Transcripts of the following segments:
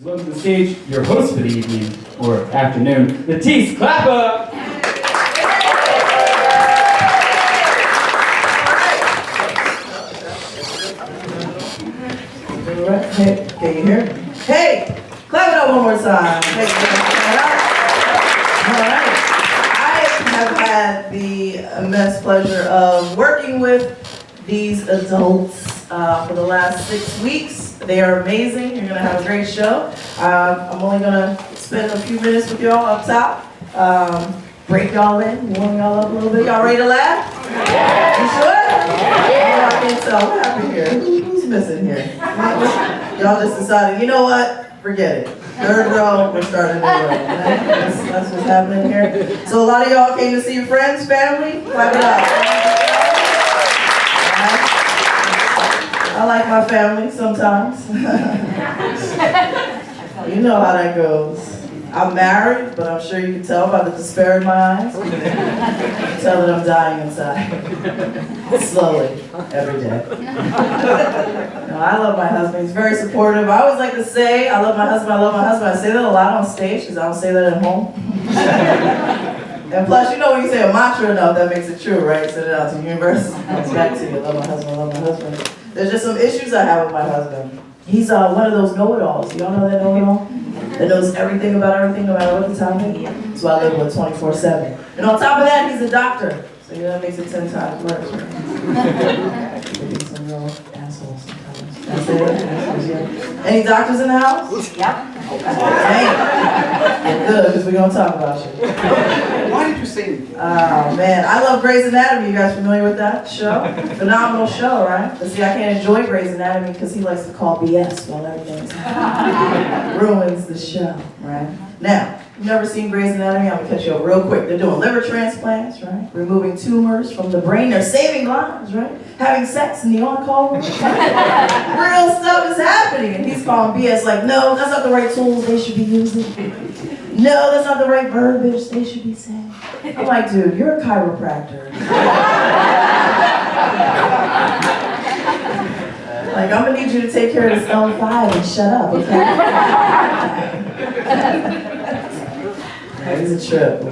Welcome to the stage, your host for the evening, or afternoon, LaTice, Klapa! Hey, can you hear? Hey, clap it up one more time. Hey, all right. I have had the immense pleasure of working with these adults for the last 6 weeks. They are amazing. You're gonna have a great show. I'm only gonna spend a few minutes with y'all up top. Break y'all in, warm y'all up a little bit. Y'all ready to laugh? You sure? Oh, I can't tell. What happened here? Who's missing here? Y'all just decided, you know what? Forget it. Third row, we're starting a new row. That's what's happening here. So a lot of y'all came to see your friends, family. Clap it up. I like my family sometimes. You know how that goes. I'm married, but I'm sure you can tell by the despair in my eyes. You can tell that I'm dying inside. Slowly, every day. No, I love my husband. He's very supportive. I always like to say, I love my husband, I love my husband. I say that a lot on stage because I don't say that at home. And plus, you know when you say a mantra enough, that makes it true, right? Send it out to the universe. It's back to you. I love my husband, I love my husband. There's just some issues I have with my husband. He's one of those know-it-alls. Y'all know that know-it-all? That knows everything, no matter what the topic. So I live with 24/7. And on top of that, he's a doctor. So you know that makes it 10 times worse, right? Some real assholes sometimes. Can I say that? Assholes, yeah. Any doctors in the house? Yep. Dang. Good, because we're going to talk about you. Why did you say me? Oh, man. I love Grey's Anatomy. You guys familiar with that show? Phenomenal show, right? But see, I can't enjoy Grey's Anatomy because he likes to call BS while everything's ruins the show, right? Now, you've never seen Grey's Anatomy? I'm going to cut you up real quick. They're doing liver transplants, right? Removing tumors from the brain. They're saving lives, right? Having sex in the on-call room. Real stuff is happening. And he's calling BS like, no, that's not the right tools they should be using. No, that's not the right verbiage they should be saying. I'm like, dude, you're a chiropractor. Like, I'm gonna need you to take care of this L5 and shut up, okay? Yeah, he's a trip.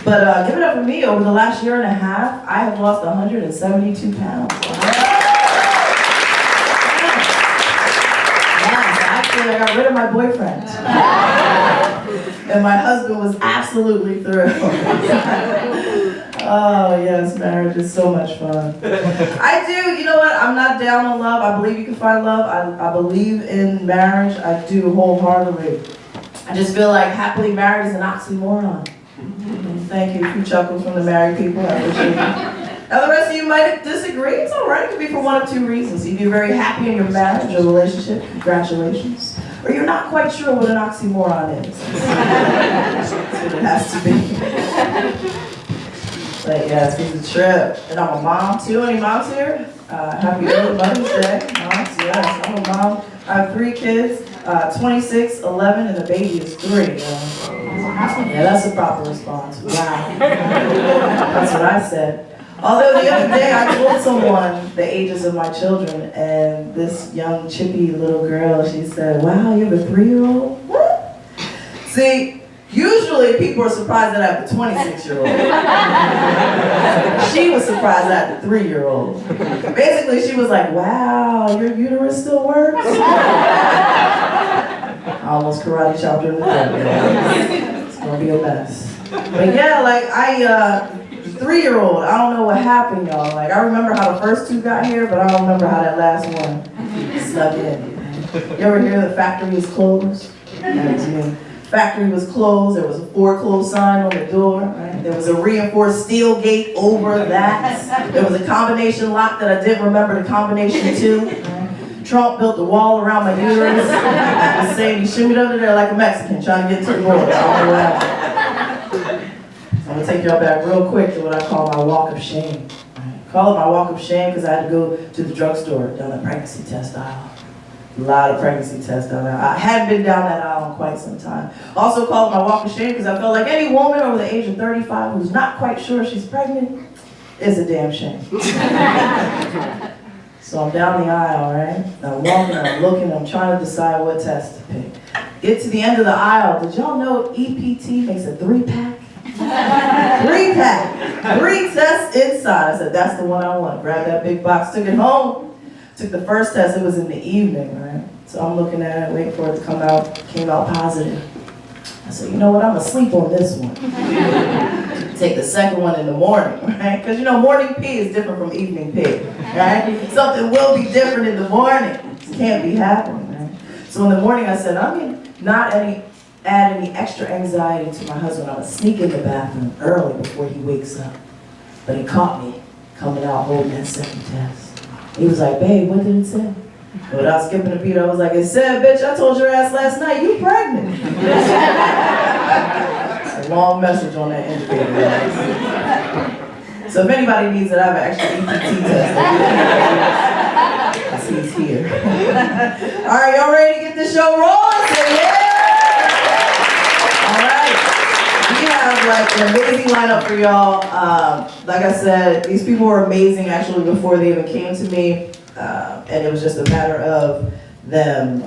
But give it up for me. Over the last year and a half, I have lost 172 pounds. Actually, I got rid of my boyfriend. And my husband was absolutely thrilled. Oh yes, marriage is so much fun. I do, you know what, I'm not down on love. I believe you can find love. I believe in marriage. I do wholeheartedly. I just feel like happily married is an oxymoron. Thank you. A few chuckles from the married people. I appreciate it. Now the rest of you might disagree. It's all right. It could be for one of two reasons. Either you're very happy in your marriage or relationship. Congratulations. Or you're not quite sure what an oxymoron is. That's what it has to be. But yes, it's a trip. And I'm a mom too. Any moms here? Happy early Mother's Day. Moms, yes, I'm a mom. I have 3 kids, 26, 11, and the baby is 3. Yeah, that's a proper response. Wow. That's what I said. Although the other day I told someone the ages of my children, and this young chippy little girl, she said, wow, you have a 3-year-old? What? See, usually people are surprised that I have a 26-year-old. She was surprised I had a 3-year-old. Basically, she was like, wow, your uterus still works? I almost karate chopped her in the throat. It's gonna be a mess. But yeah, like 3-year-old, I don't know what happened, y'all. Like, I remember how the first 2 got here, but I don't remember how that last one snuck in. You ever hear the factory is closed? Factory was closed. There was a foreclosed sign on the door. Right? There was a reinforced steel gate over that. There was a combination lock that I didn't remember the combination to. Right? Trump built a wall around my uterus. He was saying he shimmied under there like a Mexican trying to get to the border. I don't know what happened. I'm gonna take y'all back real quick to what I call my walk of shame. Right? Call it my walk of shame because I had to go to the drugstore down the pregnancy test aisle. A lot of pregnancy tests down there. I hadn't been down that aisle in quite some time. Also call it my walk of shame because I felt like any woman over the age of 35 who's not quite sure she's pregnant is a damn shame. So I'm down the aisle, right? And I'm walking, I'm looking, I'm trying to decide what test to pick. Get to the end of the aisle. Did y'all know EPT makes a 3-pack? 3-pack. 3 tests inside. I said, that's the one I want. Grabbed that big box, took it home. Took the first test, it was in the evening, right? So I'm looking at it, waiting for it to come out. Came out positive. I said, you know what, I'm gonna sleep on this one. Take the second one in the morning, right? Because you know, morning pee is different from evening pee, right? Something will be different in the morning. It can't be happening, right? So in the morning I said, I'm gonna not add any extra anxiety to my husband. I'm gonna sneak in the bathroom early before he wakes up. But he caught me coming out holding that second test. He was like, babe, what did it say? But without skipping a beat, I was like, it said, bitch, I told your ass last night, you pregnant. It's a long message on that indicator, guys. So if anybody needs it, I have an extra EPT test. I see he's here. All right, y'all ready to get this show rolling? Say yeah! All right. We have like an amazing lineup for y'all. Like I said, these people were amazing actually before they even came to me. And it was just a matter of them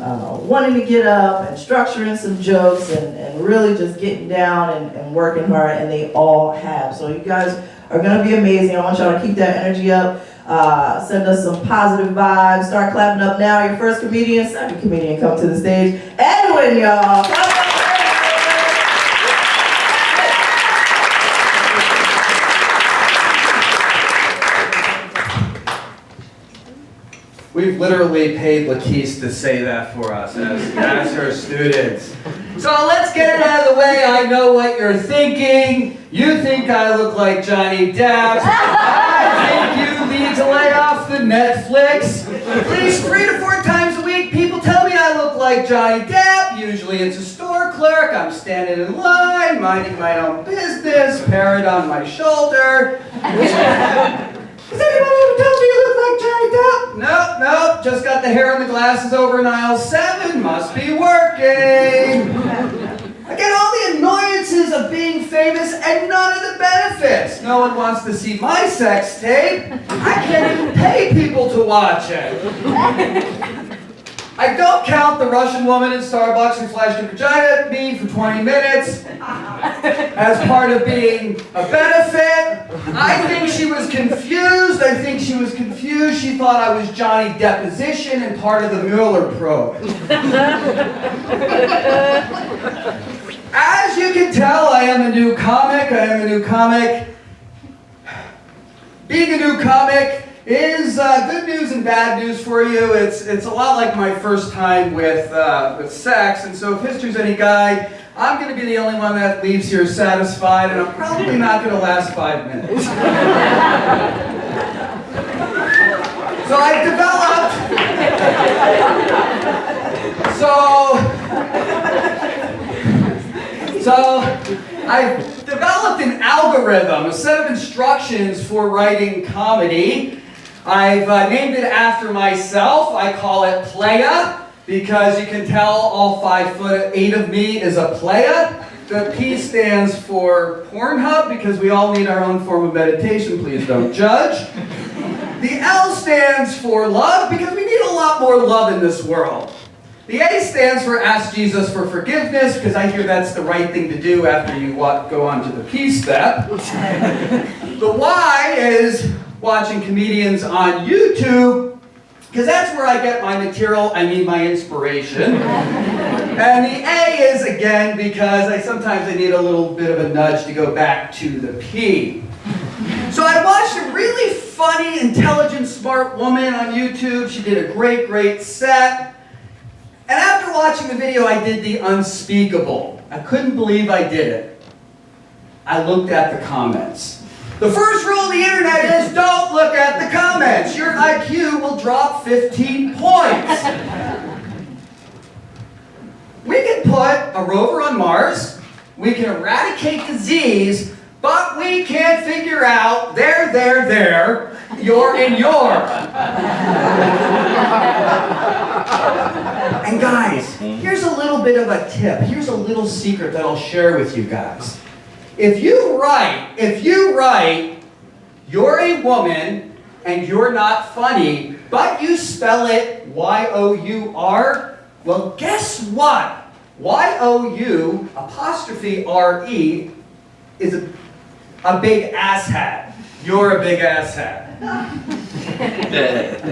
wanting to get up and structuring some jokes and really just getting down and working hard, and they all have. So you guys are gonna be amazing. I want y'all to keep that energy up. Send us some positive vibes. Start clapping up now. Your first comedian, second comedian, come to the stage. Edwin, y'all. We've literally paid LaTice to say that for us as her students. So let's get it out of the way. I know what you're thinking. You think I look like Johnny Depp. I think you need to lay off the Netflix. At least 3 to 4 times a week, people tell me I look like Johnny Depp. Usually it's a store clerk. I'm standing in line, minding my own business, parrot on my shoulder. Does anybody ever tell me you look like Johnny Depp? Nope, just got the hair and the glasses over in aisle 7. Must be working. I get all the annoyances of being famous and none of the benefits. No one wants to see my sex tape. I can't even pay people to watch it. I don't count the Russian woman in Starbucks who flashed her vagina at me for 20 minutes as part of being a benefit. I think she was confused. She thought I was Johnny Deposition and part of the Mueller probe. As you can tell, I am a new comic. Being a new comic is good news and bad news for you. It's a lot like my first time with sex, and so if history's any guide, I'm going to be the only one that leaves here satisfied, and I'm probably not going to last 5 minutes. So I've developed an algorithm, a set of instructions for writing comedy. I've named it after myself. I call it Playa, because you can tell all 5'8" of me is a playa. The P stands for Pornhub, because we all need our own form of meditation, please don't judge. The L stands for love, because we need a lot more love in this world. The A stands for ask Jesus for forgiveness, because I hear that's the right thing to do after you go on to the P step. The Y is watching comedians on YouTube, because that's where I get my material, my inspiration. And the A is, again, because sometimes I need a little bit of a nudge to go back to the P. So I watched a really funny, intelligent, smart woman on YouTube. She did a great set. And after watching the video, I did the unspeakable. I couldn't believe I did it. I looked at the comments. The first rule of the internet is don't look at the comments. Your IQ will drop 15 points. We can put a rover on Mars, we can eradicate disease, but we can't figure out there, you're in your. And guys, here's a little bit of a tip. Here's a little secret that I'll share with you guys. If you write, you're a woman and you're not funny, but you spell it Y-O-U-R, well, guess what? Y-O-U''RE is a big ass hat. You're a big ass hat.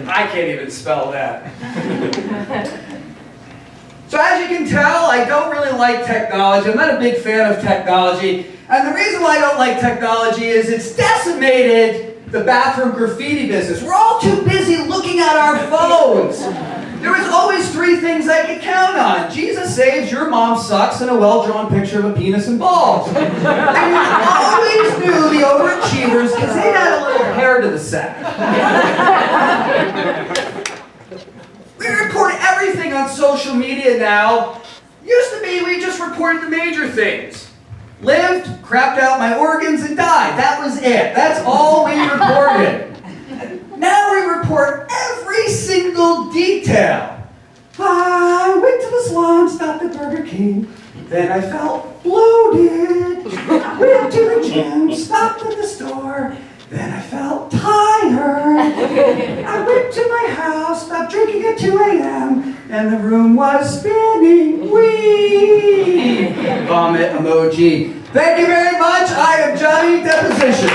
I can't even spell that. So as you can tell, I don't really like technology. I'm not a big fan of technology. And the reason why I don't like technology is it's decimated the bathroom graffiti business. We're all too busy looking at our phones. There was always 3 things I could count on. Jesus saves, your mom sucks, and a well-drawn picture of a penis and balls. And you always knew the overachievers because they had a little hair to the sack. We report everything on social media now. Used to be we just reported the major things. Lived, crapped out my organs, and died. That was it. That's all we reported. Now we report every single detail. I went to the salon, stopped at Burger King. Then I felt bloated. Went to the gym, stopped at the store. Then I felt tired. I went to my house, stopped drinking at 2 a.m. And the room was spinning. Wee! Vomit emoji. Thank you very much. I am Johnny Deposition.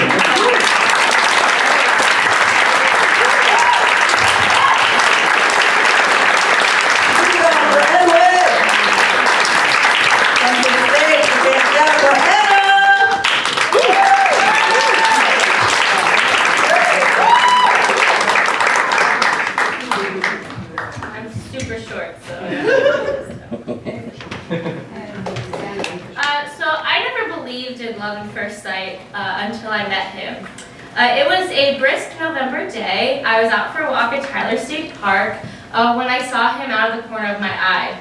Until I met him. It was a brisk November day. I was out for a walk at Tyler State Park when I saw him out of the corner of my eye.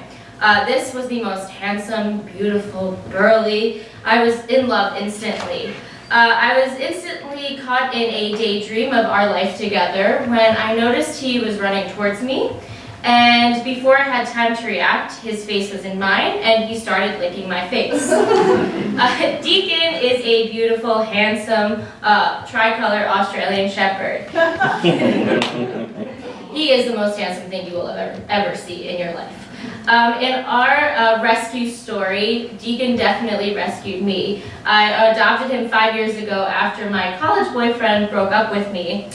This was the most handsome, beautiful, burly. I was in love instantly. I was instantly caught in a daydream of our life together when I noticed he was running towards me. And before I had time to react, his face was in mine, and he started licking my face. Deacon is a beautiful, handsome, tricolor Australian Shepherd. He is the most handsome thing you will ever see in your life. In our rescue story, Deacon definitely rescued me. I adopted him 5 years ago after my college boyfriend broke up with me.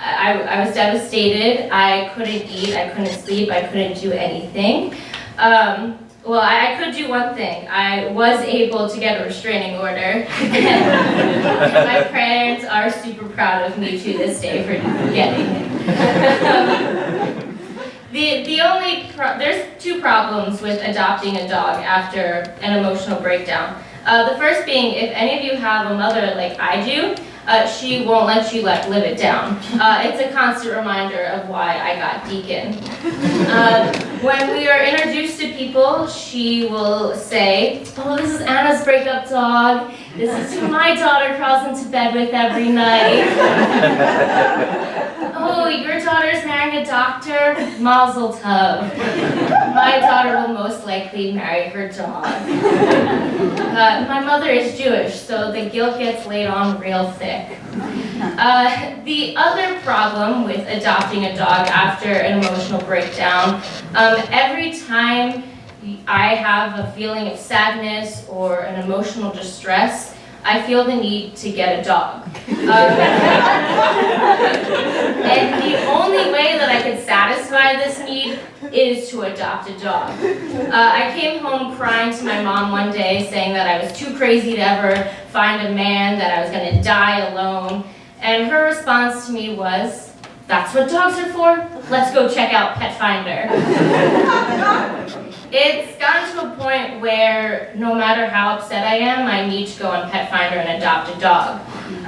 I was devastated. I couldn't eat, I couldn't sleep, I couldn't do anything. Well, I could do one thing. I was able to get a restraining order. And my parents are super proud of me to this day for getting it. There's 2 problems with adopting a dog after an emotional breakdown. The first being, if any of you have a mother like I do, she won't let you live it down. It's a constant reminder of why I got Deacon. When we are introduced to people, she will say, "Oh, this is Anna's breakup dog. This is who my daughter crawls into bed with every night." "Oh, your daughter's marrying a doctor? Mazel tov. My daughter will most likely marry her dog." My mother is Jewish, so the guilt gets laid on real thick. The other problem with adopting a dog after an emotional breakdown, every time I have a feeling of sadness or an emotional distress, I feel the need to get a dog. And the only way that I could satisfy this need is to adopt a dog. I came home crying to my mom one day saying that I was too crazy to ever find a man, that I was going to die alone. And her response to me was, "That's what dogs are for? Let's go check out Pet Finder." It's gotten to a point where no matter how upset I am, I need to go on Pet Finder and adopt a dog.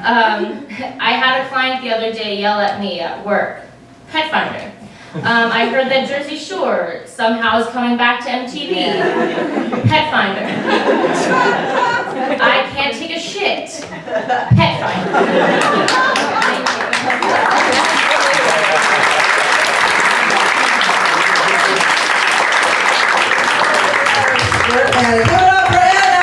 I had a client the other day yell at me at work, "Pet Finder. I heard that Jersey Shore somehow is coming back to MTV. Pet Finder. I can't take a shit. Pet Finder." Thank you. And give it up for Anna!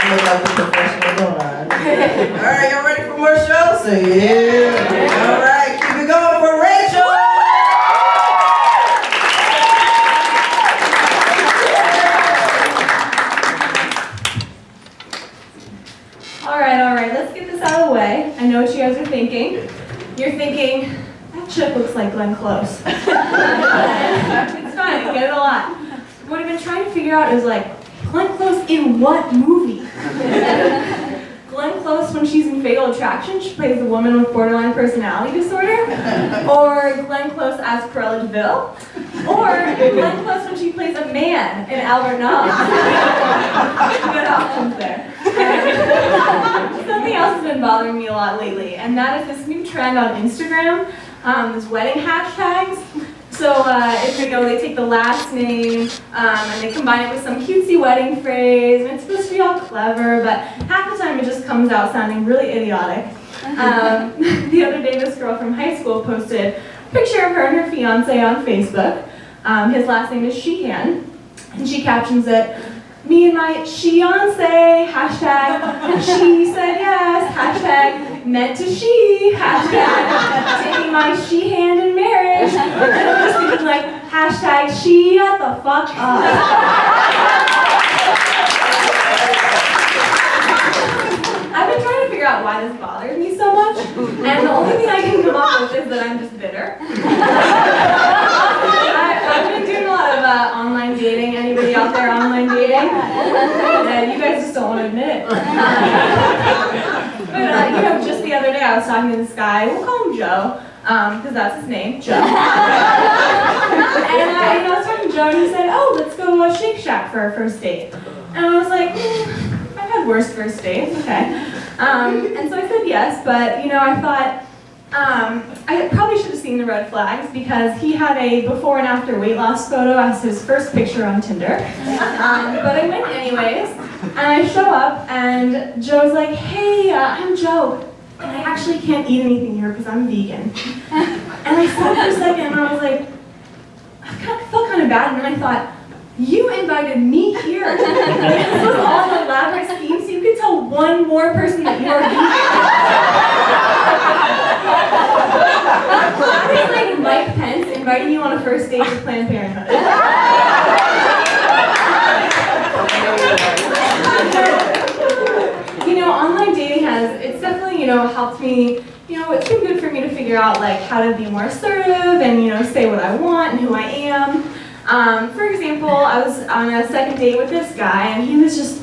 I'm like the professional donor. All right, y'all ready for more shows? So yeah. All right. you're thinking, that chick looks like Glenn Close. It's fine, I get it a lot. What I've been trying to figure out is like, Glenn Close in what movie? Glenn Close, when she's in Fatal Attraction, she plays the woman with borderline personality disorder. Or Glenn Close as Cruella de Vil. Or Glenn Close when she plays a man in Albert Nobbs. Good options there. Something else has been bothering me a lot lately, and that is this new trend on Instagram, these wedding hashtags. So if you know, they take the last name and they combine it with some cutesy wedding phrase, and it's supposed to be all clever, but half the time it just comes out sounding really idiotic. The other day, this girl from high school posted a picture of her and her fiance on Facebook. His last name is Sheehan, and she captions it, "Me and my Sheehancé, hashtag, she said yes, hashtag, meant to she, hashtag, taking my she hand in marriage." And I'm just thinking like, hashtag, shut the fuck up. I've been trying to figure out why this bothers me so much, and the only thing I can come up with is that I'm just bitter. I've been doing a lot of online dating. Anybody out there online dating? And you guys just don't want to admit it. But you know, just the other day I was talking to this guy. We'll call him Joe, because that's his name, Joe. And I was talking to Joe, and he said, "Oh, let's go Shake Shack for our first date." And I was like, I've had worse first dates, okay. And so I said yes, but you know, I thought, I probably should have seen the red flags because he had a before and after weight loss photo as his first picture on Tinder. But I went anyways, and I show up, and Joe's like, "Hey, I'm Joe, and I actually can't eat anything here because I'm vegan." And I sat for a second, and I was like, I felt kind of bad, and then I thought, you invited me here. This was all an elaborate scheme, so you could tell one more person that you are vegan. That is like Mike Pence inviting you on a first date with Planned Parenthood. You know, online dating it's definitely, you know, helped me, you know, it's been good for me to figure out like how to be more assertive and, you know, say what I want and who I am. For example, I was on a second date with this guy, and he was just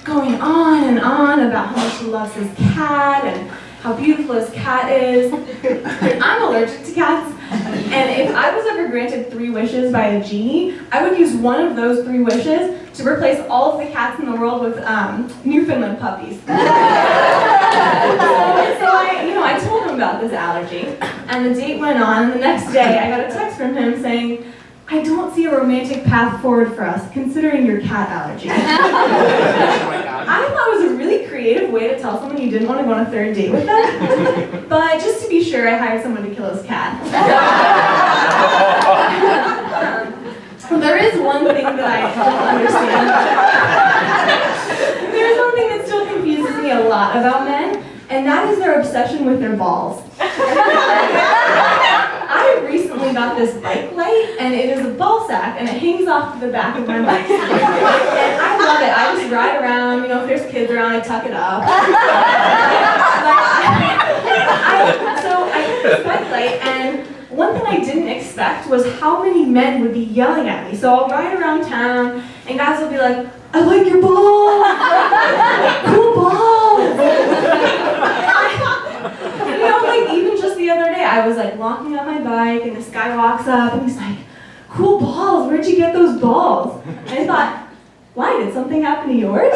going on and on about how much he loves his cat and how beautiful his cat is. I'm allergic to cats, and if I was ever granted 3 wishes by a genie, I would use one of those 3 wishes to replace all of the cats in the world with Newfoundland puppies. So I told him about this allergy, and the date went on, and the next day I got a text from him saying, "I don't see a romantic path forward for us, considering your cat allergy." I thought it was a really creative way to tell someone you didn't want to go on a 3rd date with them. But just to be sure, I hired someone to kill his cat. There is one thing that I don't understand. There's one thing that still confuses me a lot about men, and that is their obsession with their balls. I recently got this bike light, and it is a ball sack, and it hangs off the back of my bike. And I love it. I just ride around, you know, if there's kids around, I tuck it up. So I got this bike light, and one thing I didn't expect was how many men would be yelling at me. So I'll ride around town, and guys will be like, "I like your balls! Cool balls!" You know, like even just the other day, I was like walking on my bike, and this guy walks up, and he's like, "Cool balls, where'd you get those balls?" And I thought, why, did something happen to yours?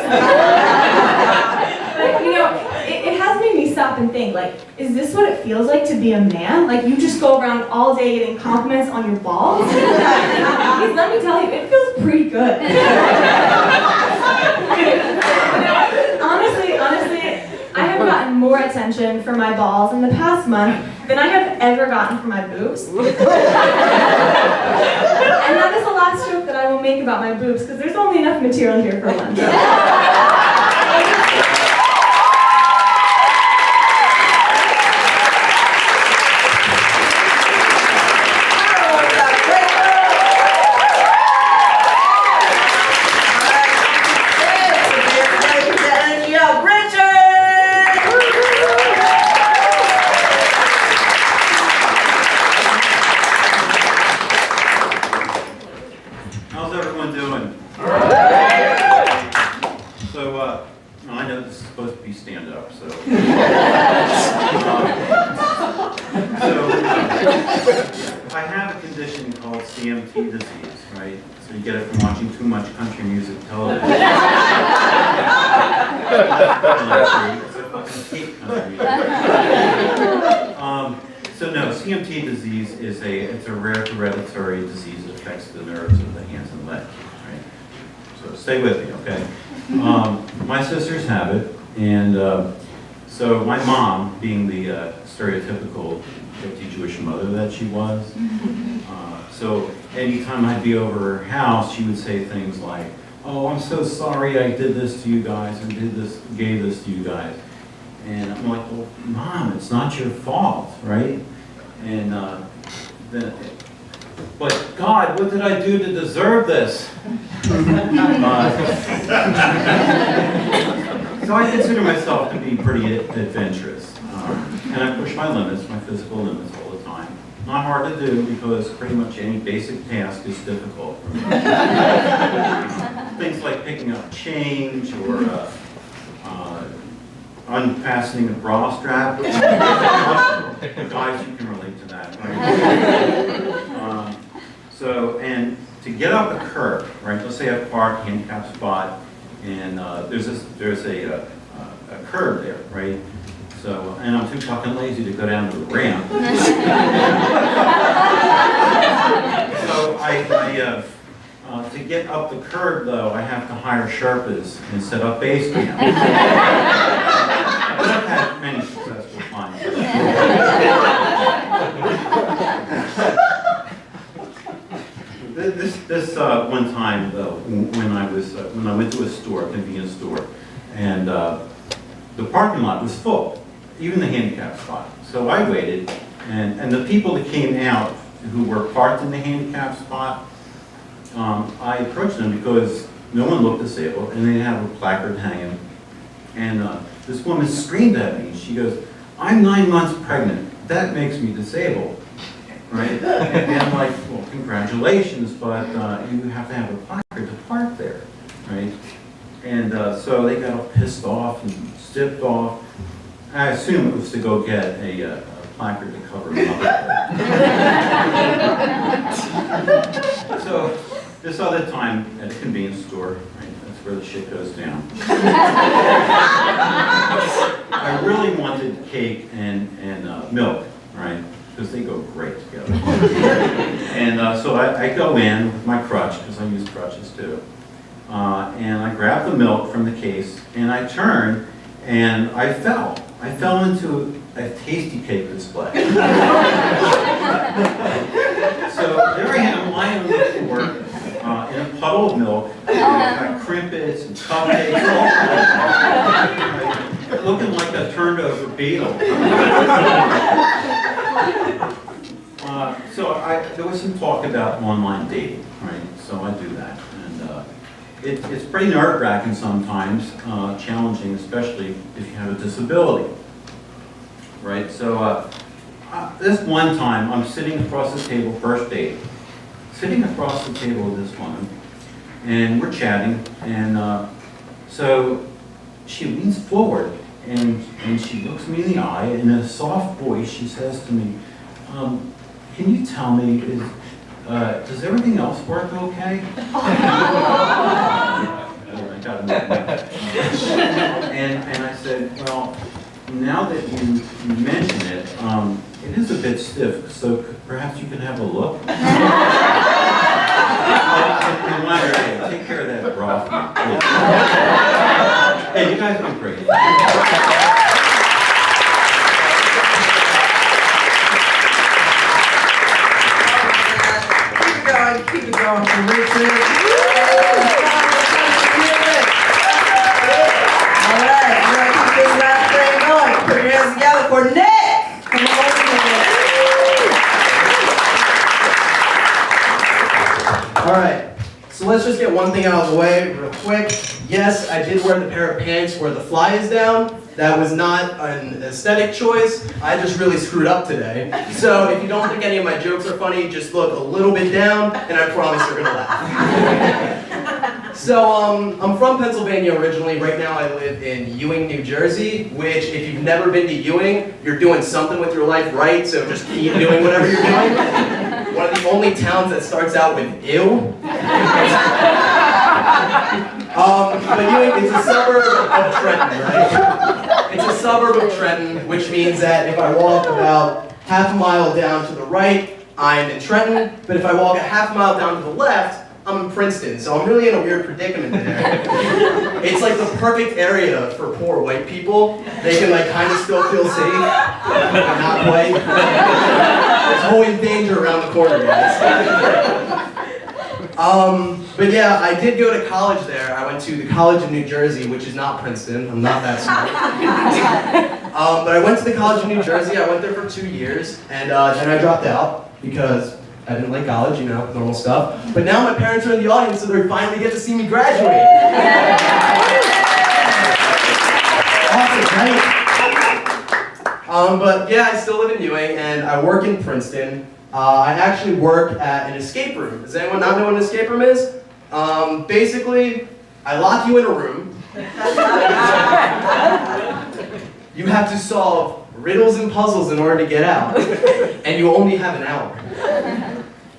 But, you know, it has made me stop and think, like, is this what it feels like to be a man? Like, you just go around all day getting compliments on your balls? Because let me tell you, it feels pretty good. Honestly, I have gotten more attention for my balls in the past month than I have ever gotten for my boobs. And that is the last joke that I will make about my boobs, because there's only enough material here for one joke. I have a condition called CMT disease, right? So you get it from watching too much country music television. So no, CMT disease is it's a rare hereditary disease that affects the nerves of the hands and legs, right? So stay with me, okay? My sisters have it, and so my mom, being the stereotypical guilty Jewish mother that she was, so anytime I'd be over her house, she would say things like, "Oh, I'm so sorry I did this to you guys, or gave this to you guys." And I'm like, "Well, Mom, it's not your fault, right?" And but God, what did I do to deserve this? So I consider myself to be pretty adventurous, and I push my limits, my physical limits all the time. Not hard to do because pretty much any basic task is difficult. Things like picking up change or unfastening a bra strap. Guys, you can relate to that, right? So, and to get up a curb, right? Let's say I park, handicap spot, and there's a curb there, right? So, and I'm too fucking lazy to go down to the ramp. So to get up the curb, though, I have to hire Sherpas and set up base camp. But I've had many successful clients. This one time, though, when I went to a store, a convenience store, and the parking lot was full, even the handicap spot. So I waited, and the people that came out who were parked in the handicap spot, I approached them because no one looked disabled, and they didn't have a placard hanging. And this woman screamed at me. She goes, "I'm 9 months pregnant. That makes me disabled." Right? And I'm like, "Well, congratulations, but you have to have a placard to park there." Right? And so they got all pissed off and stiffed off. I assume it was to go get a placard to cover them up. So this other time at a convenience store, right, that's where the shit goes down. I really wanted cake and milk, right? Because they go great together. And so I go in with my crutch, because I use crutches too. And I grab the milk from the case, and I turn, and I fell. I fell into a tasty cake display. So there I am, lying on the floor, in a puddle of milk, and I've got crimpets and cupcakes, all looking like a turned over beetle. So there was some talk about online dating, right? So I do that, and it's pretty nerve-wracking sometimes, challenging, especially if you have a disability, right? So this one time, I'm sitting across the table, first date, sitting across the table with this woman, and we're chatting, and so she leans forward, and she looks me in the eye, and in a soft voice, she says to me, "Can you tell me, does everything else work okay?" And I said, "Well, now that you mention it, it is a bit stiff, so perhaps you can have a look." Hey, take care of that bra. Hey, you guys are great. Keep it going for Richard. All right, we're going to keep this last thing going. Put your hands together for Nick. Come on over. All right, so let's just get one thing out of the way real quick. Yes, I did wear the pair of pants where the fly is down. That was not an aesthetic choice. I just really screwed up today. So if you don't think any of my jokes are funny, just look a little bit down, and I promise you're gonna laugh. So, I'm from Pennsylvania originally. Right now I live in Ewing, New Jersey, which if you've never been to Ewing, you're doing something with your life right, so just keep doing whatever you're doing. One of the only towns that starts out with ew. But Ewing is a suburb of Trenton, right? It's a suburb of Trenton, which means that if I walk about half a mile down to the right, I'm in Trenton, but if I walk a half a mile down to the left, I'm in Princeton, so I'm really in a weird predicament there. It's like the perfect area for poor white people. They can like kind of still feel safe, but not quite. There's always danger around the corner, guys. But yeah, I did go to college there. I went to the College of New Jersey, which is not Princeton. I'm not that smart. But I went to the College of New Jersey. I went there for 2 years, and then I dropped out because I didn't like college, you know, normal stuff. But now my parents are in the audience, so they finally get to see me graduate. Awesome, right? But yeah, I still live in Ewing, and I work in Princeton. I actually work at an escape room. Does anyone not know what an escape room is? Basically, I lock you in a room. You have to solve riddles and puzzles in order to get out, and you only have an hour.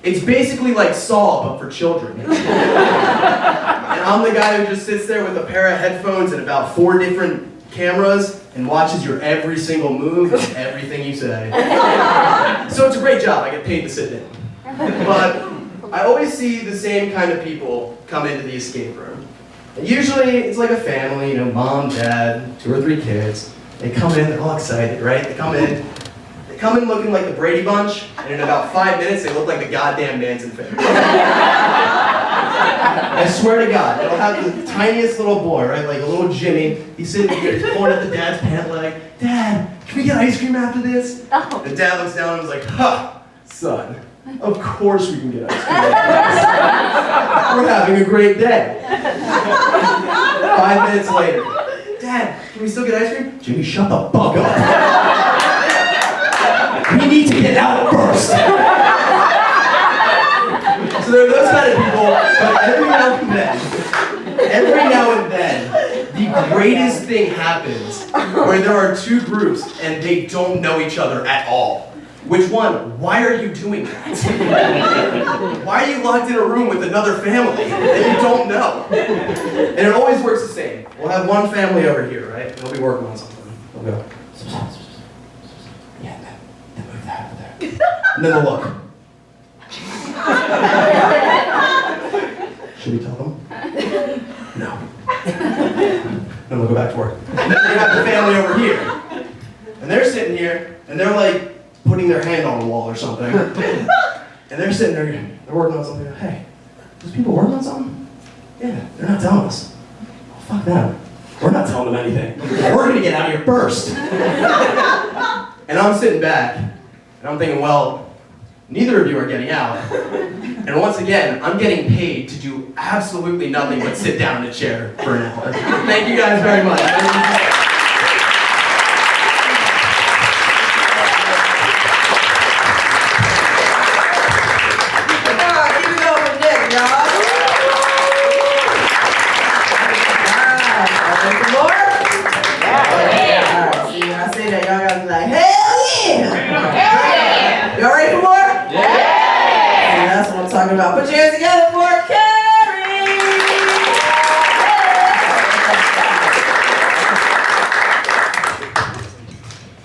It's basically like Saw, but for children. And I'm the guy who just sits there with a pair of headphones and about 4 different cameras and watches your every single move and everything you say. So it's a great job. I get paid to sit down. But I always see the same kind of people come into the escape room. And usually it's like a family, you know, mom, dad, 2 or 3 kids. They come in, they're all excited, right? They come in looking like the Brady Bunch, and in about 5 minutes they look like the goddamn Manson family. I swear to God, they'll have the tiniest little boy, right? Like a little Jimmy. He's sitting here, he's pulling at the dad's pant leg. Dad, can we get ice cream after this? The dad looks down and is like, "Ha, son, of course we can get ice cream after this. We're having a great day." 5 minutes later, "Dad, can we still get ice cream?" "Jimmy, shut the fuck up. We need to get out first." So there are those kind of people, but every now and then, the greatest thing happens where there are 2 groups and they don't know each other at all. Which one? Why are you doing that? Why are you locked in a room with another family that you don't know? And it always works the same. We'll have one family over here, right? They'll be working on something. They'll go, "Yeah, then move that over there." And then they'll look. Should we tell them? No. Then we'll go back to work. And then they have the family over here. And they're sitting here, and they're like putting their hand on a wall or something. And they're sitting there, they're working on something. "Hey, those people working on something? Yeah, they're not telling us." "Oh, fuck them. We're not telling them anything. We're gonna get out of here first." And I'm sitting back, and I'm thinking, well, neither of you are getting out. And once again, I'm getting paid to do absolutely nothing but sit down in a chair for an hour. Thank you guys very much. Keep it going for Nick, y'all. Ready for more? Alright, see, when I say that, y'all gotta be like, hell yeah! Y'all ready for more? That's what I'm talking about. Put your hands together for Carrie!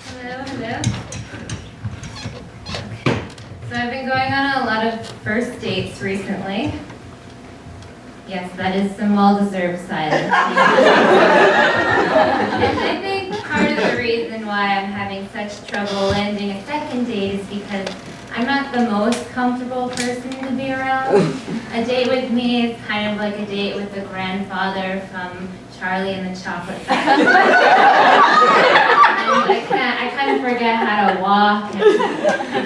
Hello, hello. So I've been going on a lot of first dates recently. Yes, that is some well-deserved silence. And I think part of the reason why I'm having such trouble landing a second date is because I'm not the most comfortable person to be around. A date with me is kind of like a date with the grandfather from Charlie and the Chocolate Factory. And I kind of forget how to walk, and I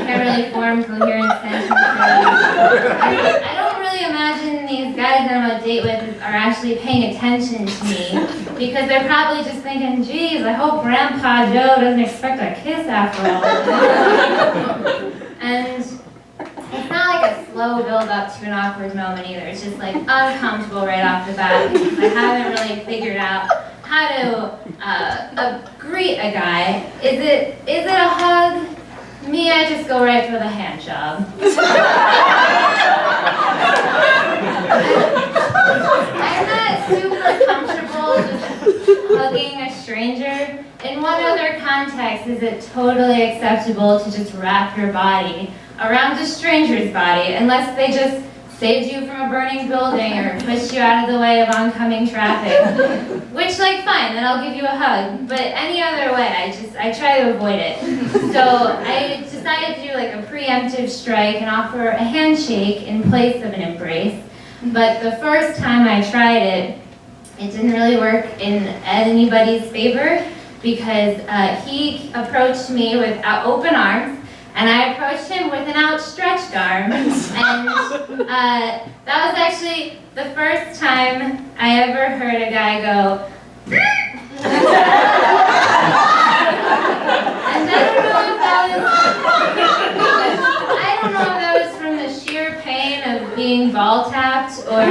can't really form coherent sentences. I don't really imagine these guys that I'm on a date with are actually paying attention to me, because they're probably just thinking, geez, I hope Grandpa Joe doesn't expect a kiss after all. And it's not like a slow build build up to an awkward moment either. It's just like uncomfortable right off the bat because I haven't really figured out how to greet a guy. Is it a hug? Me, I just go right for the hand job. I'm not super comfortable just hugging a stranger. In what other context is it totally acceptable to just wrap your body around a stranger's body unless they just saved you from a burning building or pushed you out of the way of oncoming traffic? Which, like, fine, then I'll give you a hug. But any other way, I try to avoid it. So I decided to do like a preemptive strike and offer a handshake in place of an embrace. But the first time I tried it, it didn't really work in anybody's favor because he approached me with open arms, and I approached him with an outstretched arm, and that was actually the first time I ever heard a guy go, and I don't know if that was from the sheer pain of being ball tapped or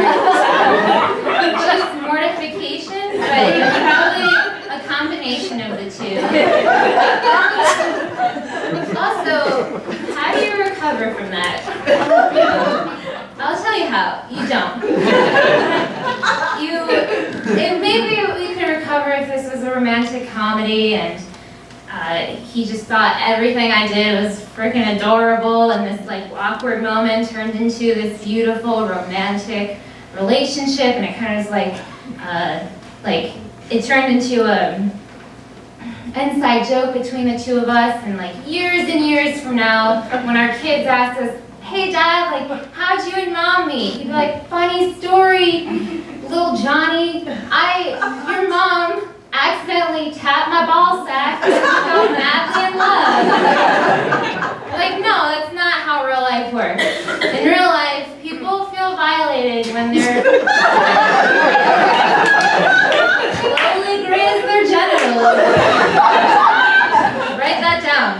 just mortification, but it was probably a combination of the two. Also, how do you recover from that? I'll tell you how. You don't. Maybe we could recover if this was a romantic comedy and he just thought everything I did was freaking adorable, and this like awkward moment turned into this beautiful romantic relationship, and it kind of was like it turned into a inside joke between the two of us, and like years and years from now, when our kids ask us, "Hey Dad, like how'd you and Mom meet?" He'd be like, "Funny story, little Johnny. Your mom accidentally tapped my ball sack and fell madly in love." Like, no, that's not how real life works. In real life, people feel violated when they're slowly graze their genitals. Write that down.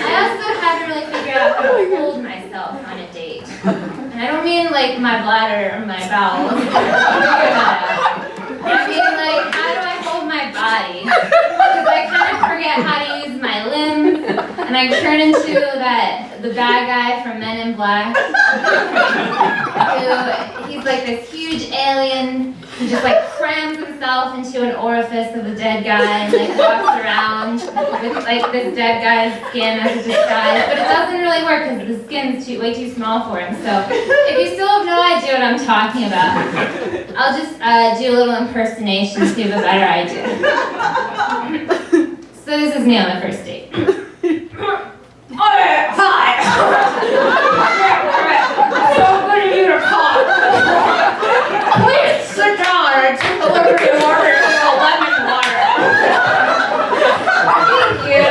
I also had to really figure out how to hold myself on a date. And I don't mean like my bladder or my bowels. Figure that out. I mean, like, how do I hold my body? Because I kind of forget how to use my limbs, and I turn into the bad guy from Men in Black. He's like this huge alien who just like crams himself into an orifice of the dead guy and like walks around with like this dead guy's skin as a disguise. But it doesn't really work because the skin's way too small for him. So if you still have no idea what I'm talking about, I'll just do a little impersonation to give a better idea. So this is me on the first date. Hi! So good of you to call. Please sit down. I took the liberty of ordering a lemon water. Thank you.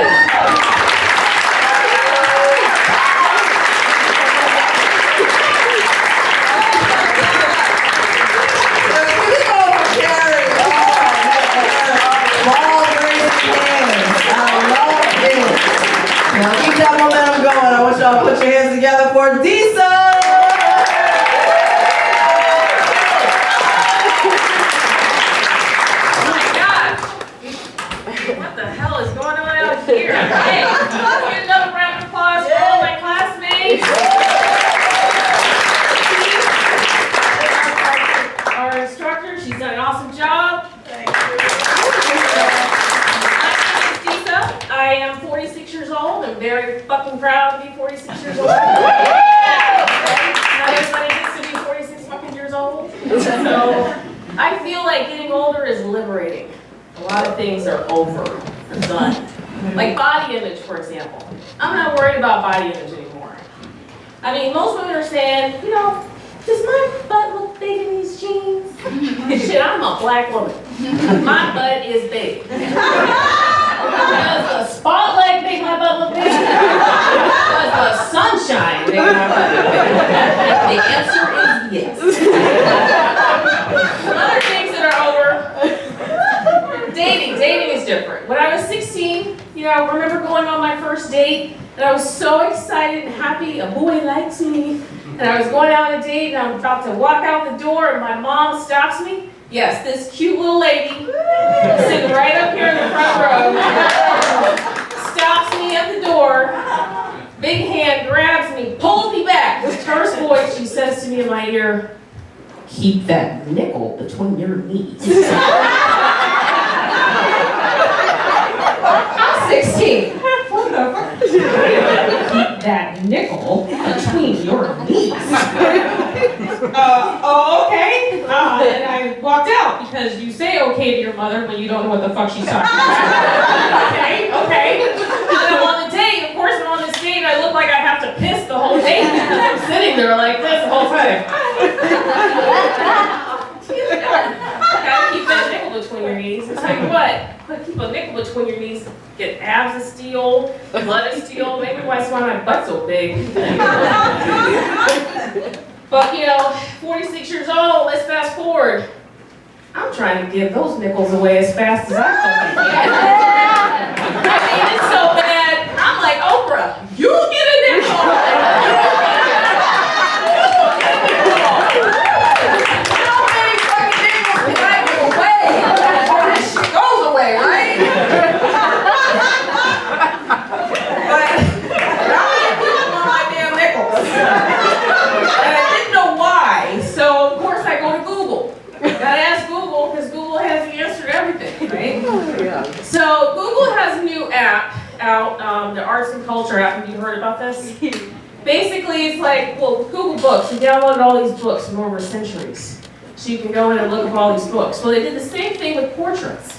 Now keep that momentum going. I want y'all to put your hands together for Disa! Oh my God! What the hell is going on out here? Hey, let's get another round of applause for all my classmates. Our instructor, she's done an awesome job. Thank you. I am 46 years old. I'm very fucking proud to be 46 years old. Not everybody gets to be 46 fucking years old. So I feel like getting older is liberating. A lot of things are over and done. Like body image, for example. I'm not worried about body image anymore. I mean, most women are saying, you know, does my butt look big in these jeans? Shit, I'm a black woman. My butt is big. Does the spotlight make my butt look big? Does the sunshine make my butt look big? The answer is yes. Other things that are over. Dating is different. When I was 16, you know, I remember going on my first first date, and I was so excited and happy. A boy likes me, and I was going out on a date, and I'm about to walk out the door, and my mom stops me. Yes, this cute little lady sitting right up here in the front row stops me at the door. Big hand grabs me, pulls me back. With terse voice, she says to me in my ear, "Keep that nickel between your knees." I'm 16. What the fuck? Keep that nickel between your knees. Oh, okay. And I walked out because you say okay to your mother when you don't know what the fuck she's talking about. Okay. And I'm on the date. Of course, I'm on this date. I look like I have to piss the whole date because I'm sitting there like this the whole time. Gotta keep that nickel between your knees. I'll tell you what, keep a nickel between your knees, get abs of steel, blood of steel, maybe that's why my butt's so big. But 46 years old, let's fast forward. I'm trying to give those nickels away as fast as I fucking can. I mean, it's so bad, I'm like, Oprah, you get a nickel! Right? But my damn nickels. And I didn't know why, so of course I go to Google. Gotta ask Google, because Google has the answer to everything, right? So Google has a new app out, the arts and culture app. Have you heard about this? Basically, it's like, Google Books. We downloaded all these books from over centuries. So you can go in and look up all these books. Well, they did the same thing with portraits.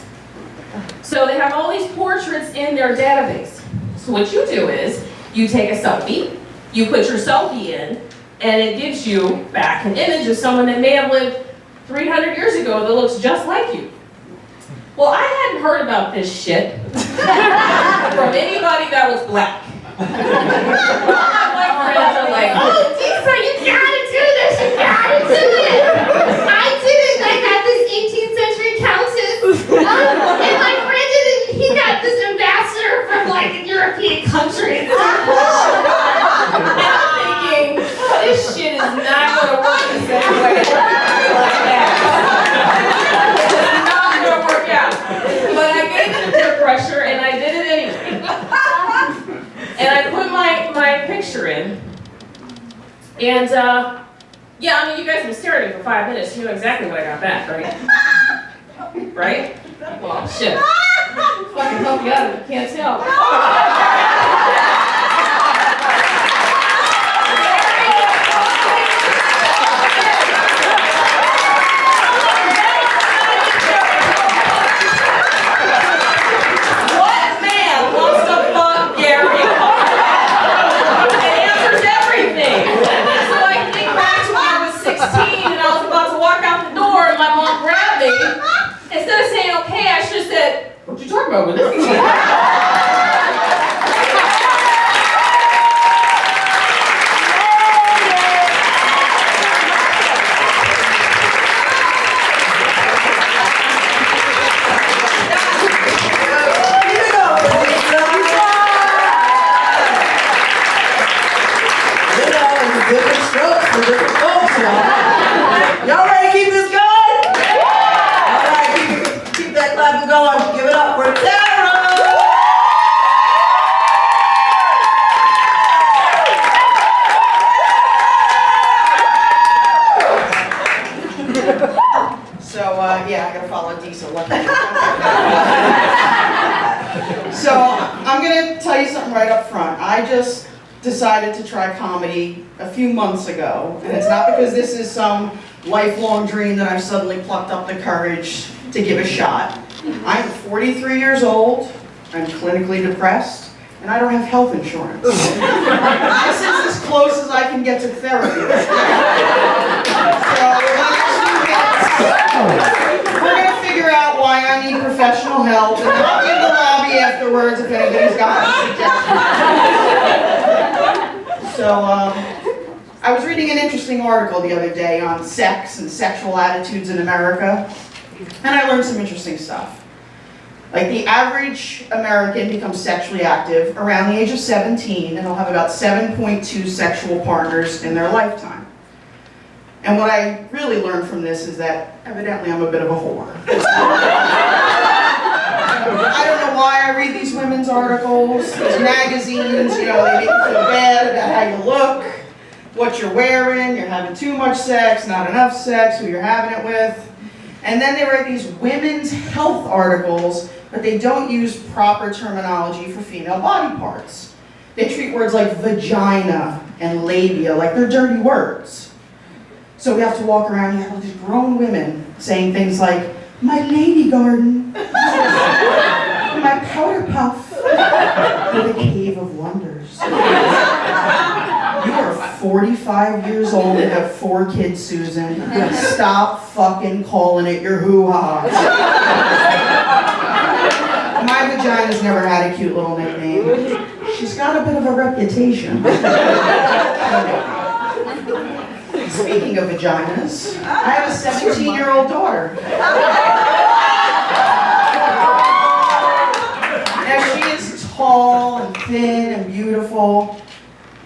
So they have all these portraits in their database. So what you do is, you take a selfie, you put your selfie in, and it gives you back an image of someone that may have lived 300 years ago that looks just like you. Well, I hadn't heard about this shit from anybody that was black. All my white friends are like, "Oh, Lisa, you gotta do this, you gotta do it." I did it, I got this 18th century countess, and my friend did it, he got this ambassador from like a European country. And I'm thinking, this shit is not gonna work the same way. It's not gonna work out. But I gave it peer pressure and I did it anyway. And I put my picture in. And yeah, I mean, you guys have been staring at me for 5 minutes. You know exactly what I got back, right? Right? Well, shit. Fucking help you out if you can't tell. Instead of saying okay, I should have said, "What you talking about with this?" Different strokes for different folks, y'all. Y'all ready to keep this going? Keep that clapping going. Give it up for Tara! So, yeah, I gotta follow a decent one. So, I'm gonna tell you something right up front. I just decided to try comedy a few months ago, and it's not because this is some lifelong dream that I've suddenly plucked up the courage to give a shot. I'm 43 years old, I'm clinically depressed, and I don't have health insurance. This is as close as I can get to therapy. So, we're gonna figure out why I need professional help, and I'll be in the lobby afterwards if anybody's got any suggestions. So, I was reading an interesting article the other day on sex and sexual attitudes in America, and I learned some interesting stuff. Like the average American becomes sexually active around the age of 17, and they'll have about 7.2 sexual partners in their lifetime. And what I really learned from this is that evidently I'm a bit of a whore. I don't know why I read these women's articles, these magazines, you know, they make you feel bad about how you look, what you're wearing, you're having too much sex, not enough sex, who you're having it with. And then they write these women's health articles, but they don't use proper terminology for female body parts. They treat words like vagina and labia like they're dirty words. So we have to walk around, you have all these grown women saying things like, my lady garden, my powder puff, or the cave of wonders. You are 45 years old and have 4 kids, Susan. Stop fucking calling it your hoo-ha. My vagina's never had a cute little nickname. She's got a bit of a reputation. Speaking of vaginas, I have a 17-year-old daughter. Now she is tall and thin and beautiful,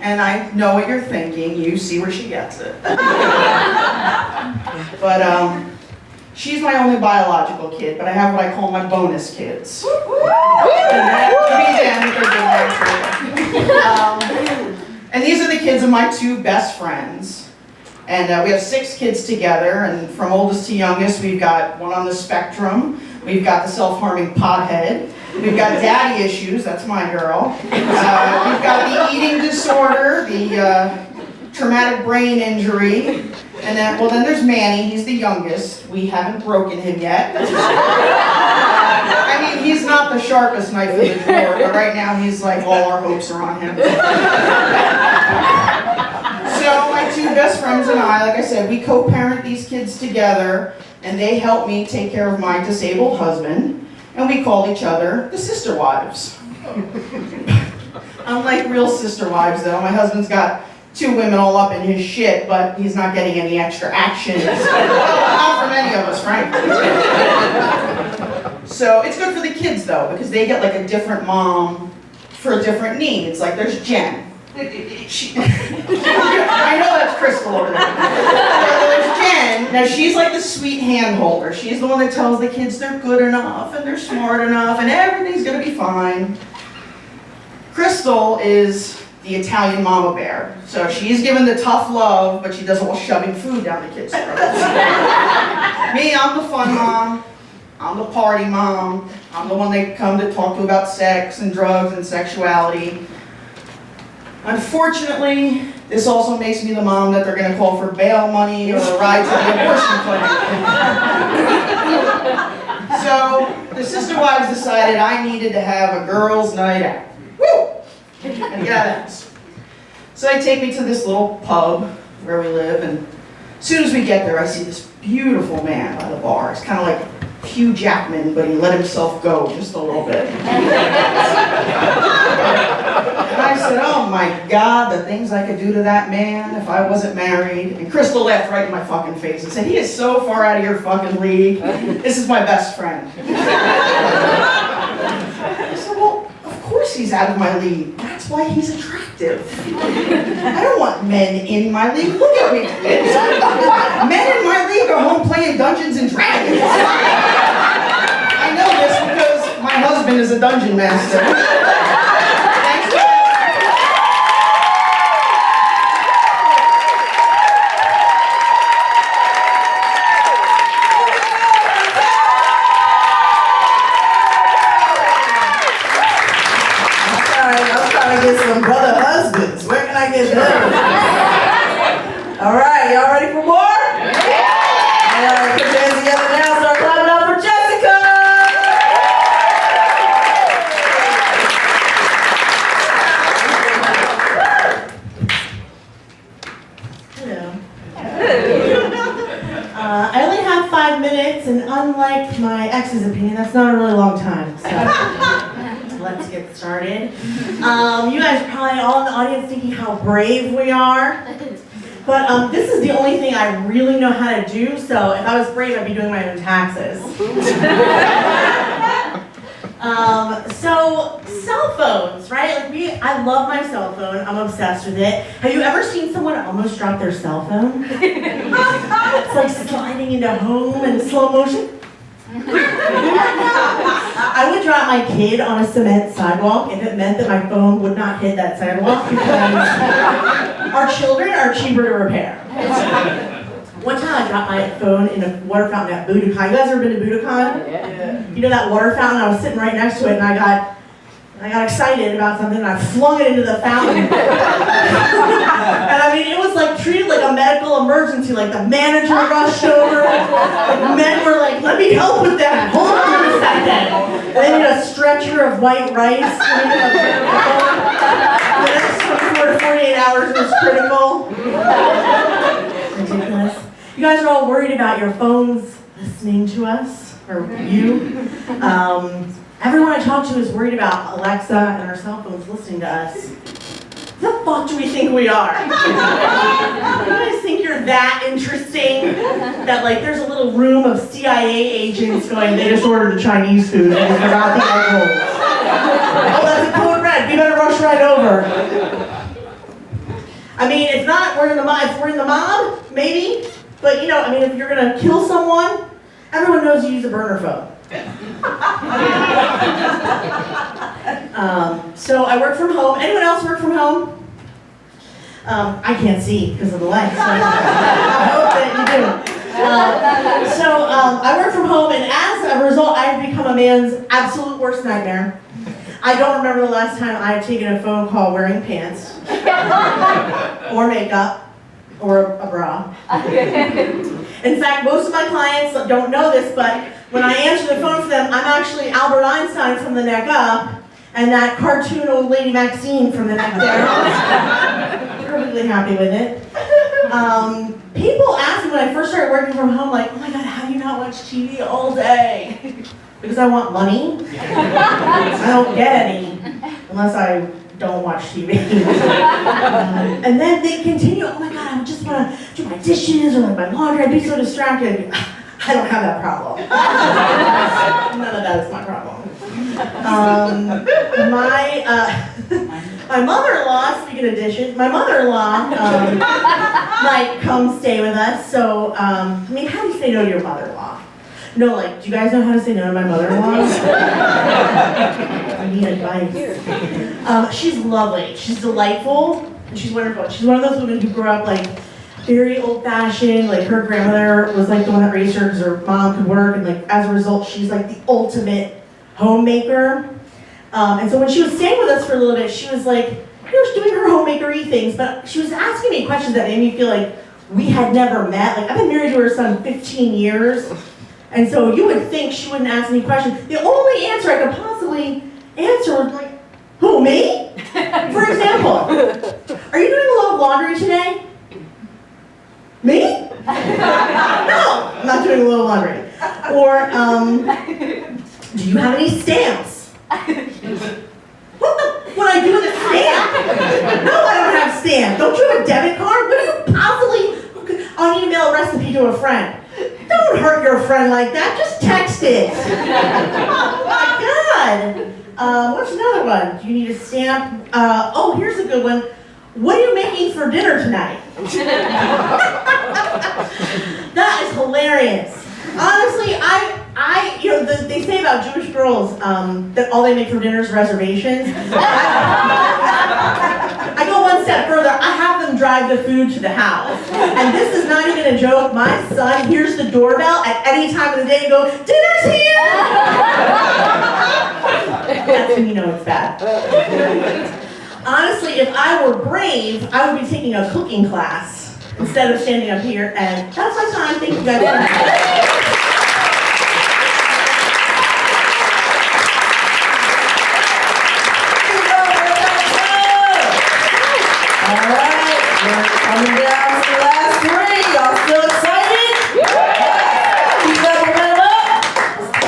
and I know what you're thinking. You see where she gets it. But she's my only biological kid, but I have what I call my bonus kids. And these are the kids of my 2 best friends. And we have 6 kids together, and from oldest to youngest, we've got one on the spectrum, we've got the self-harming pothead, we've got daddy issues, that's my girl, we've got the eating disorder, the traumatic brain injury, and then there's Manny, he's the youngest, we haven't broken him yet. I mean, he's not the sharpest knife in the drawer, but right now he's like, all our hopes are on him. So my 2 best friends and I, like I said, we co-parent these kids together, and they help me take care of my disabled husband, and we call each other the sister wives. Unlike real sister wives, though, my husband's got 2 women all up in his shit, but he's not getting any extra action. Not from any of us, frankly. So it's good for the kids, though, because they get like a different mom for different needs. Like there's Jen. I know that's Crystal over there. There's Jen. Now she's like the sweet hand holder. She's the one that tells the kids they're good enough and they're smart enough and everything's gonna be fine. Crystal is the Italian mama bear. So she's given the tough love, but she does all shoving food down the kids' throats. Me, I'm the fun mom. I'm the party mom. I'm the one they come to talk to about sex and drugs and sexuality. Unfortunately, this also makes me the mom that they're going to call for bail money or a ride to the abortion clinic. So the sister wives decided I needed to have a girls' night out. Woo! And get out of the house. So they take me to this little pub where we live, and as soon as we get there, I see this beautiful man by the bar. It's kind of like Hugh Jackman, but he let himself go just a little bit. And I said, oh my God, the things I could do to that man if I wasn't married. And Crystal laughed right in my fucking face and said, he is so far out of your fucking league. This is my best friend. I said, well, of course he's out of my league. That's why he's attractive. I don't want men in my league. Look at me. Men in my league are home playing Dungeons and Dragons. I know this because my husband is a dungeon master. Some brother husbands. Where can I get them? All right, y'all ready for more? Yeah. All right, put your hands together now. Start clapping up for Jessica. Hello. I only have 5 minutes, and unlike my ex's opinion, that's not a really long time. So. Let's get started. You guys are probably all in the audience thinking how brave we are. But this is the only thing I really know how to do, so if I was brave, I'd be doing my own taxes. So cell phones, right? Like I love my cell phone. I'm obsessed with it. Have you ever seen someone almost drop their cell phone? It's like sliding into home in slow motion. I would drop my kid on a cement sidewalk if it meant that my phone would not hit that sidewalk because our children are cheaper to repair. One time I dropped my phone in a water fountain at Budokan. You guys ever been to Budokan? Yeah. You know that water fountain? I was sitting right next to it and I got excited about something and I flung it into the fountain. And I mean, it was like treated like a medical emergency. Like the manager rushed over. Like men were like, let me help with that. Hold on a second. And they need a stretcher of white rice. The next 24 to 48 hours was critical. Ridiculous. You guys are all worried about your phones listening to us, or you. Everyone I talk to is worried about Alexa and our cell phones listening to us. Who the fuck do we think we are? You guys think you're that interesting? That like there's a little room of CIA agents going, they just ordered the Chinese food and they forgot the egg rolls. Oh, that's a code red, we better rush right over. I mean, it's not, we're in the mob, maybe. But you know, I mean, if you're gonna kill someone, everyone knows you use a burner phone. So I work from home. Anyone else work from home? I can't see because of the lights. So I hope that you do. I work from home, and as a result, I've become a man's absolute worst nightmare. I don't remember the last time I have taken a phone call wearing pants, or makeup, or a bra. In fact, most of my clients don't know this, but when I answer the phone for them, I'm actually Albert Einstein from the neck up, and that cartoon old lady Maxine from the neck down. Perfectly happy with it. People ask me when I first started working from home, like, oh my God, how do you not watch TV all day? Because I want money. I don't get any unless I don't watch TV. And then they continue, oh my God, I just want to do my dishes or like my laundry. I'd be so distracted. I don't have that problem. None of that is my problem. My mother-in-law, speaking of dishes, my mother-in-law might come stay with us. So, I mean, how do you say no to your mother-in-law? No, like, do you guys know how to say no to my mother-in-law? I need advice. She's lovely. She's delightful, and she's wonderful. She's one of those women who grew up, like, very old-fashioned. Like, her grandmother was, like, the one that raised her because her mom could work, and, like, as a result, she's, like, the ultimate homemaker. And so when she was staying with us for a little bit, she was, like, you know, doing her homemaker-y things, but she was asking me questions that made me feel like we had never met. Like, I've been married to her son 15 years. And so you would think she wouldn't ask me questions. The only answer I could possibly answer was like, who, me? For example, are you doing a lot of laundry today? Me? No, I'm not doing a lot of laundry. Or, do you have any stamps? What would I do with a stamp? No, I don't have stamps. Don't you have a debit card? What do you possibly, I'll need to mail a recipe to a friend. Don't hurt your friend like that, just text it. Oh my God. What's another one? Do you need a stamp? Oh, here's a good one. What are you making for dinner tonight? That is hilarious. Honestly, you know, they say about Jewish girls that all they make for dinner is reservations. I go one step further. I have them drive the food to the house. And this is not even a joke. My son hears the doorbell at any time of the day and goes, dinner's here! That's when you know it's bad. Honestly, if I were brave, I would be taking a cooking class instead of standing up here. And that's my time. Thank you guys. Coming down to the last three. Y'all still excited? Keep up,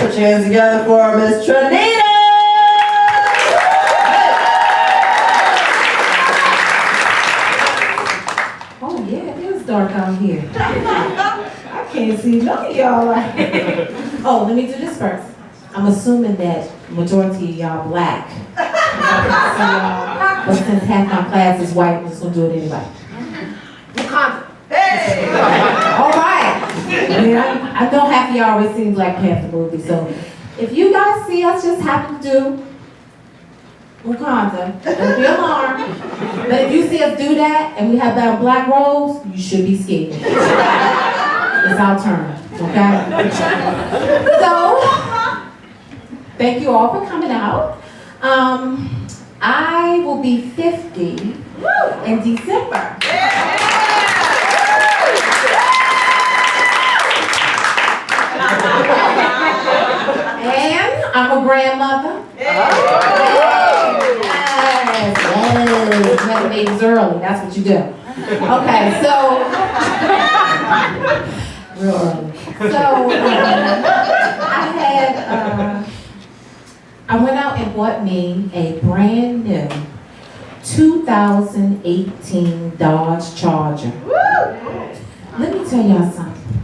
put your hands together for Miss Trinita. Oh yeah, it is dark out here. I can't see none of y'all. Oh, let me do this first. I'm assuming that majority of y'all black. But since half my class is white, I'm just gonna do it anyway. Hey! All right. I know half of y'all already seen Black Panther movie, so if you guys see us just happen to do Wakanda, don't be alarmed. But if you see us do that and we have that black robes, you should be scared. It's our turn, okay? So, thank you all for coming out. I will be 50 in December. And I'm a grandmother. Yes. You have babies early, that's what you do. Okay, so, real early. So, I went out and bought me a brand new 2018 Dodge Charger. Let me tell y'all something.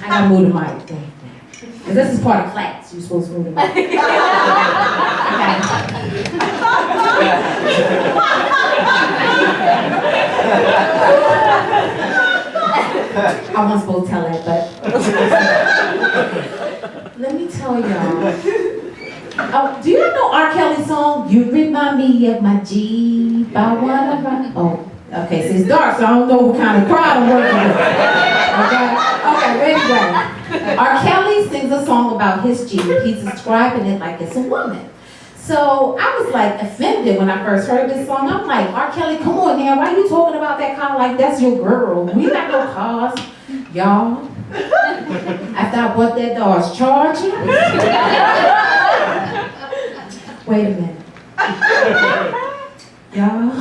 I gotta move the mic thing. Because this is part of class, you're supposed to move the mic. Okay. I wasn't supposed to tell that, but let me tell y'all. Oh, do you know R. Kelly's song, You Remind Me of My G by one of my... Oh, okay, so it's dark, so I don't know what kind of crowd I'm working with. Okay, anyway. R. Kelly sings a song about his G. He's describing it like it's a woman. So I was like offended when I first heard this song. I'm like, R. Kelly, come on now, why are you talking about that car like that's your girl? We got no cars, y'all. After I bought that Dodge Charger. Wait a minute. Y'all.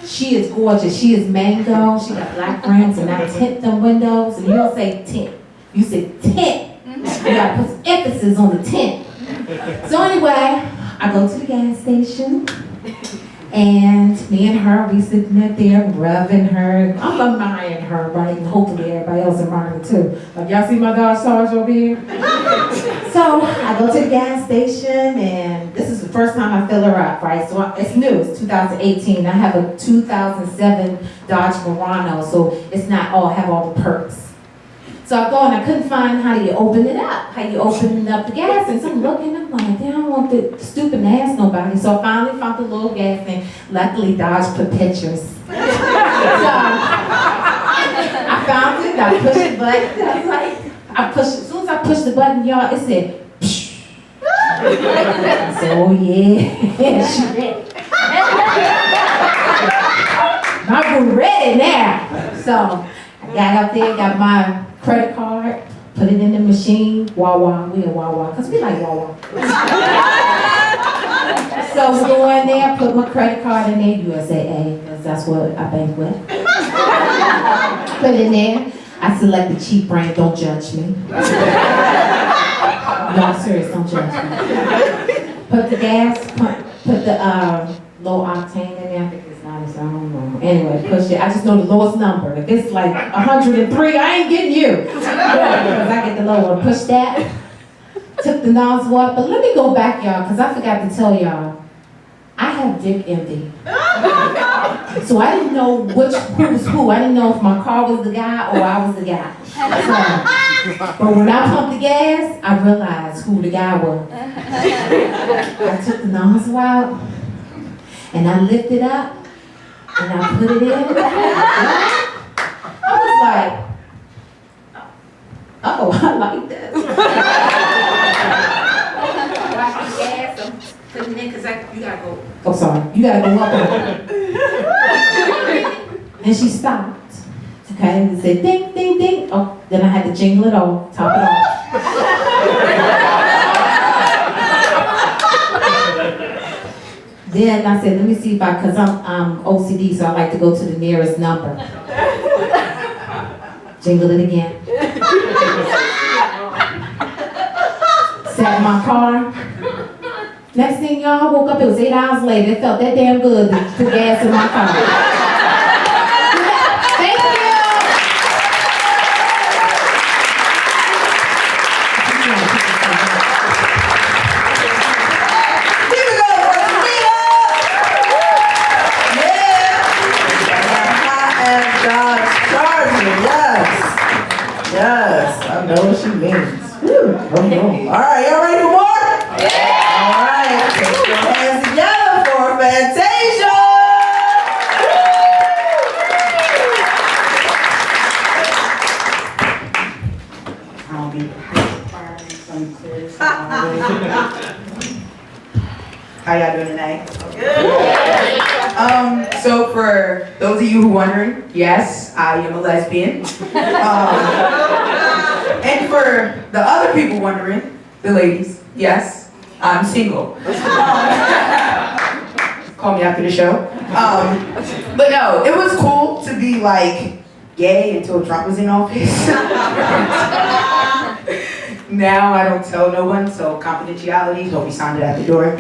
She is gorgeous. She is mango. She got black rims and I tint them windows. And you don't say tint. You say tint. You gotta put some emphasis on the tint. So anyway, I go to the gas station. And me and her, we sitting up there rubbing her. I'm admiring her, right? And hopefully everybody else admiring too. Like, y'all see my Dodge Charger over here? So I go to the gas station, and this is the first time I fill her up, right? So it's new, it's 2018. I have a 2007 Dodge Murano, so it's not all, have all the perks. So I go and I couldn't find how you open it up, how you open up the gas. And so I'm looking, I'm like, I don't want the stupid to ask nobody. So I finally found the little gas thing. Luckily, Dodge put pictures. So I found it, I pushed the button. I was like, as soon as I pushed the button, y'all, it said, psh. I said, oh yeah, she ready. I'm ready now. So I got up there, got my credit card, put it in the machine, Wawa, we at Wawa, because we like Wawa. So we go in there, put my credit card in there, USAA, because that's what I bank with. Put it in there, I select the cheap brand, don't judge me. No, I'm serious, don't judge me. Put the gas, put the low octane in there, I think it's 90, so I don't know. Anyway, push it. I just know the lowest number. If it's like 103, I ain't getting you. Because I get the low one. Push that. Took the nozzle up. But let me go back, y'all, because I forgot to tell y'all. I have dick envy. So I didn't know who was who. I didn't know if my car was the guy or I was the guy. So, but when I pumped the gas, I realized who the guy was. I took the nozzle out. And I lift it up, and I put it in. I was like, oh, I like this. Wash the gas, I'm putting it in, because you gotta go. Oh, sorry, you gotta go up on it. And she stopped. Okay, and it said ding, ding, ding. Oh, then I had to jingle it off, top it off. Then I said, let me see if because I'm OCD, so I like to go to the nearest number. Jingle it again. Sat in my car. Next thing y'all, I woke up, it was 8 hours later. It felt that damn good to put gas in my car. Thank you. know what she means. Woo. All right, y'all ready for more? Yeah. All right, put your hands together for Fantasia. I'll be some clear sound. How y'all doing tonight? Good. So for those of you who are wondering, yes, I am a lesbian. And for the other people wondering, the ladies, yes, I'm single. Call me after the show. But no, it was cool to be like gay until Trump was in office. Now I don't tell no one, so confidentiality, hope you signed it at the door.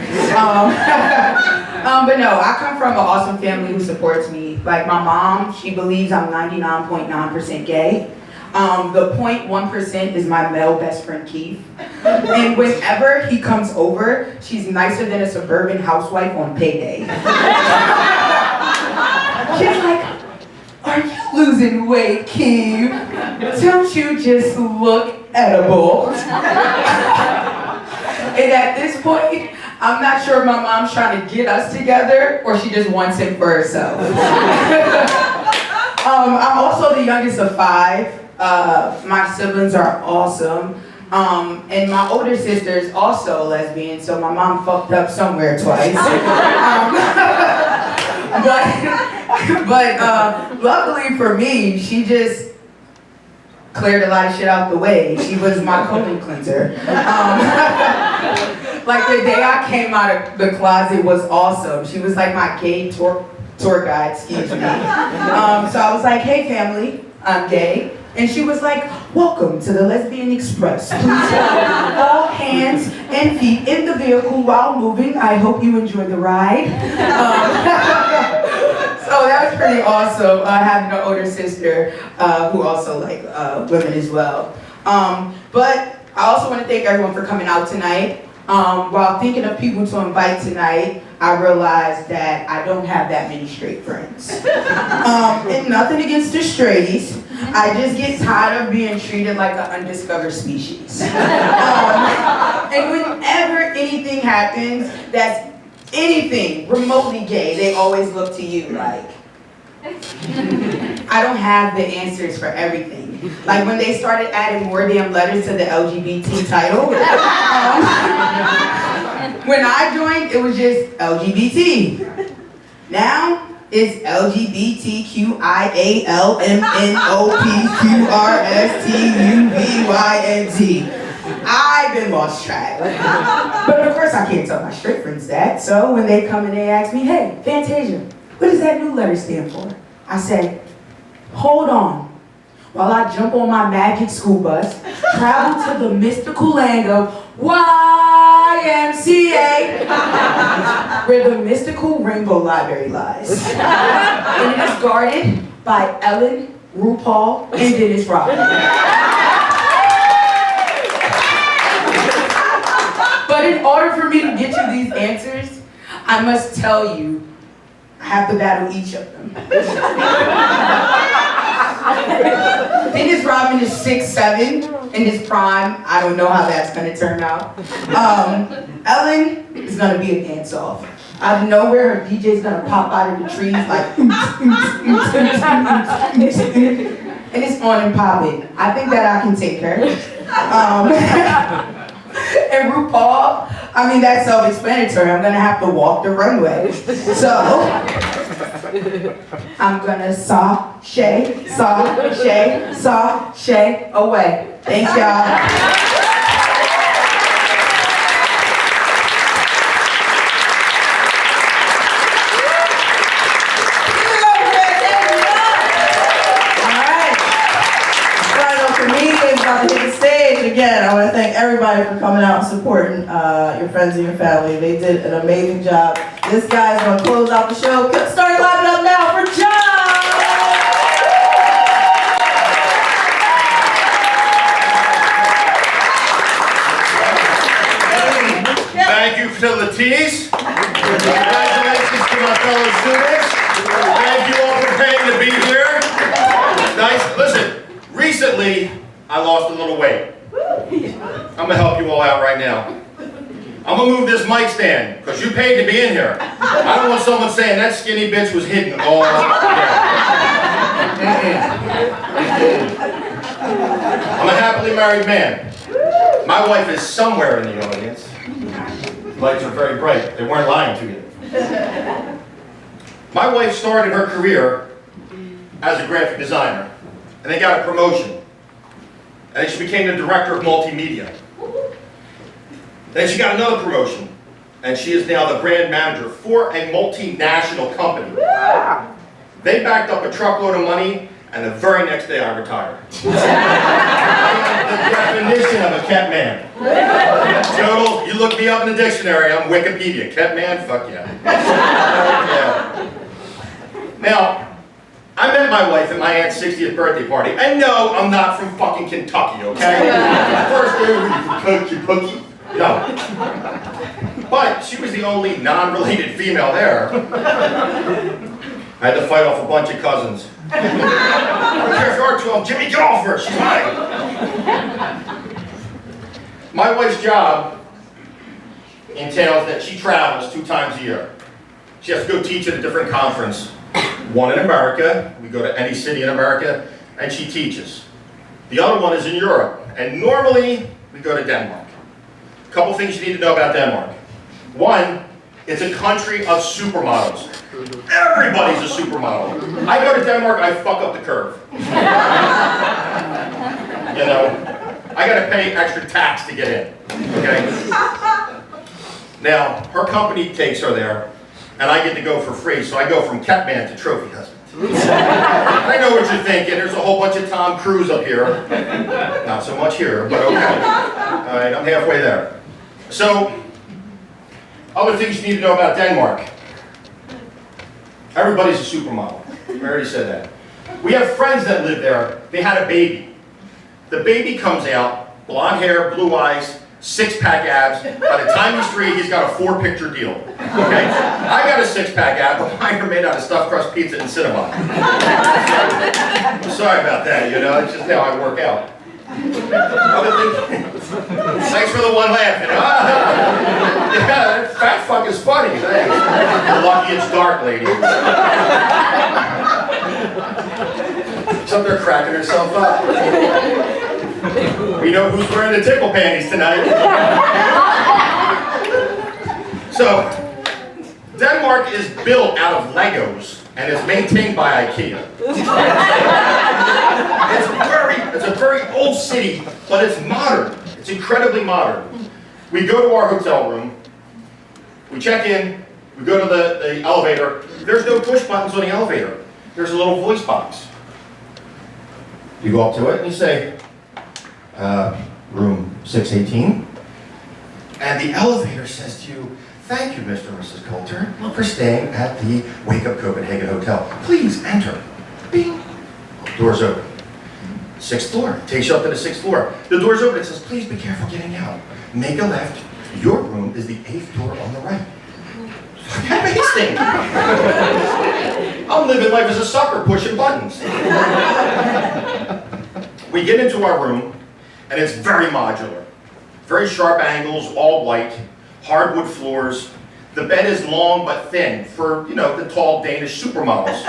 But no, I come from an awesome family who supports me. Like my mom, she believes I'm 99.9% gay. The 0.1% is my male best friend Keith. And whenever he comes over, she's nicer than a suburban housewife on payday. She's like, are you losing weight, Keith? Don't you just look edible? And at this point, I'm not sure if my mom's trying to get us together or she just wants him for herself. I'm also the youngest of 5. My siblings are awesome. And my older sister is also a lesbian, so my mom fucked up somewhere twice. But luckily for me, she just cleared a lot of shit out the way. She was my colon cleanser. Like the day I came out of the closet was awesome. She was like my gay tour guide, excuse me. So I was like, hey family, I'm gay. And she was like, welcome to the Lesbian Express. Please hold all hands and feet in the vehicle while moving. I hope you enjoy the ride. So that was pretty awesome, having an older sister who also like women as well. But I also want to thank everyone for coming out tonight. While thinking of people to invite tonight, I realized that I don't have that many straight friends. And nothing against the straighties. I just get tired of being treated like an undiscovered species. And whenever anything happens that's anything remotely gay, they always look to you like, I don't have the answers for everything. Like when they started adding more damn letters to the LGBT title. When I joined, it was just LGBT. Now, it's LGBTQIALMNOPQRSTUVYNZ. I've been lost track. But of course I can't tell my straight friends that. So when they come and they ask me, hey, Fantasia, what does that new letter stand for? I say, hold on. While I jump on my magic school bus, travel to the mystical land of YMCA, where the mystical Rainbow Library lies. And it is guarded by Ellen, RuPaul, and Dennis Rodman. But in order for me to get you these answers, I must tell you, I have to battle each of them. Dennis Rodman is 6'7", in his prime. I don't know how that's gonna turn out. Ellen is gonna be a dance-off. Out of nowhere, her DJ's gonna pop out of the trees like, and it's on and popping. I think that I can take her. And RuPaul, I mean, that's self-explanatory. I'm gonna have to walk the runway. So, I'm gonna sashay away. Thanks, y'all. Again, I want to thank everybody for coming out and supporting your friends and your family. They did an amazing job. This guy's going to close out the show. Start clapping up now for John! Thank you to LaTice. Congratulations to my fellow students. Thank you all for paying to be here. Nice. Listen, recently, I lost a little weight. I'm gonna help you all out right now. I'm gonna move this mic stand, because you paid to be in here. I don't want someone saying that skinny bitch was hidden all I'm a happily married man. My wife is somewhere in the audience. Lights are very bright. They weren't lying to you. My wife started her career as a graphic designer, and then got a promotion. And then she became the director of multimedia. Then she got another promotion, and she is now the brand manager for a multinational company. They backed up a truckload of money, and the very next day I retired. I am the definition of a kept man. Total, you look me up in the dictionary, I'm Wikipedia. Kept man, fuck yeah. Yeah. Now, I met my wife at my aunt's 60th birthday party, and no, I'm not from fucking Kentucky, okay? First day, we from Kentucky. No. But she was the only non-related female there. I had to fight off a bunch of cousins. R12, Jimmy, get off her, she's mine. My wife's job entails that she travels 2 times a year. She has to go teach at a different conference. One in America, we go to any city in America, and she teaches. The other one is in Europe, and normally we go to Denmark. A couple things you need to know about Denmark. One, it's a country of supermodels. Everybody's a supermodel. I go to Denmark, I fuck up the curve. You know, I gotta pay extra tax to get in, okay? Now, her company takes her there, and I get to go for free, so I go from kept man to trophy husband. I know what you're thinking, there's a whole bunch of Tom Cruise up here. Not so much here, but okay. All right, I'm halfway there. So, other things you need to know about Denmark. Everybody's a supermodel. I already said that. We have friends that live there. They had a baby. The baby comes out, blonde hair, blue eyes, 6-pack abs. By the time he's 3, he's got a 4-picture deal. Okay? I got a 6-pack ab, but mine are made out of stuffed crust pizza and Cinnabon. Sorry about that, you know, it's just how I work out. Other things. Thanks for the one laugh, you know? Yeah, fat fuck is funny, thanks. You're lucky it's dark, lady. She's up there cracking herself up. We know who's wearing the tickle panties tonight. So, Denmark is built out of Legos and is maintained by IKEA. It's a very old city, but it's modern. It's incredibly modern. We go to our hotel room, we check in, we go to the elevator. There's no push buttons on the elevator. There's a little voice box. You go up to it and you say, room 618. And the elevator says to you, thank you, Mr. and Mrs. Coulter, for staying at the Wake Up Copenhagen Hotel. Please enter. Bing. Doors open. 6th floor. Takes you up to the 6th floor. The door's open. It says, please be careful getting out. Make a left. Your room is the 8th door on the right. Amazing. I'm living life as a sucker, pushing buttons. We get into our room, and it's very modular. Very sharp angles, all white, hardwood floors. The bed is long but thin for, you know, the tall Danish supermodels.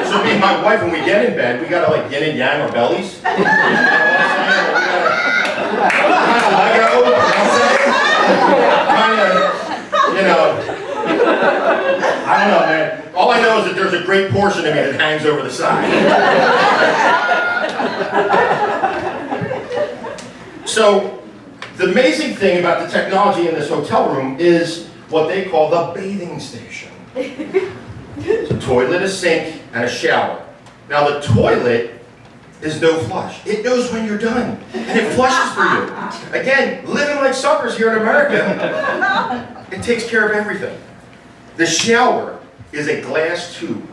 So me and my wife, when we get in bed, we gotta like yin and yang our bellies. You know what I'm saying? We gotta leg out, you know what I'm saying? Kinda, you know, I don't know, man. All I know is that there's a great portion of me that hangs over the side. So, the amazing thing about the technology in this hotel room is what they call the bathing station. It's a toilet, a sink, and a shower. Now the toilet is no flush. It knows when you're done, and it flushes for you. Again, living like suckers here in America, it takes care of everything. The shower is a glass tube,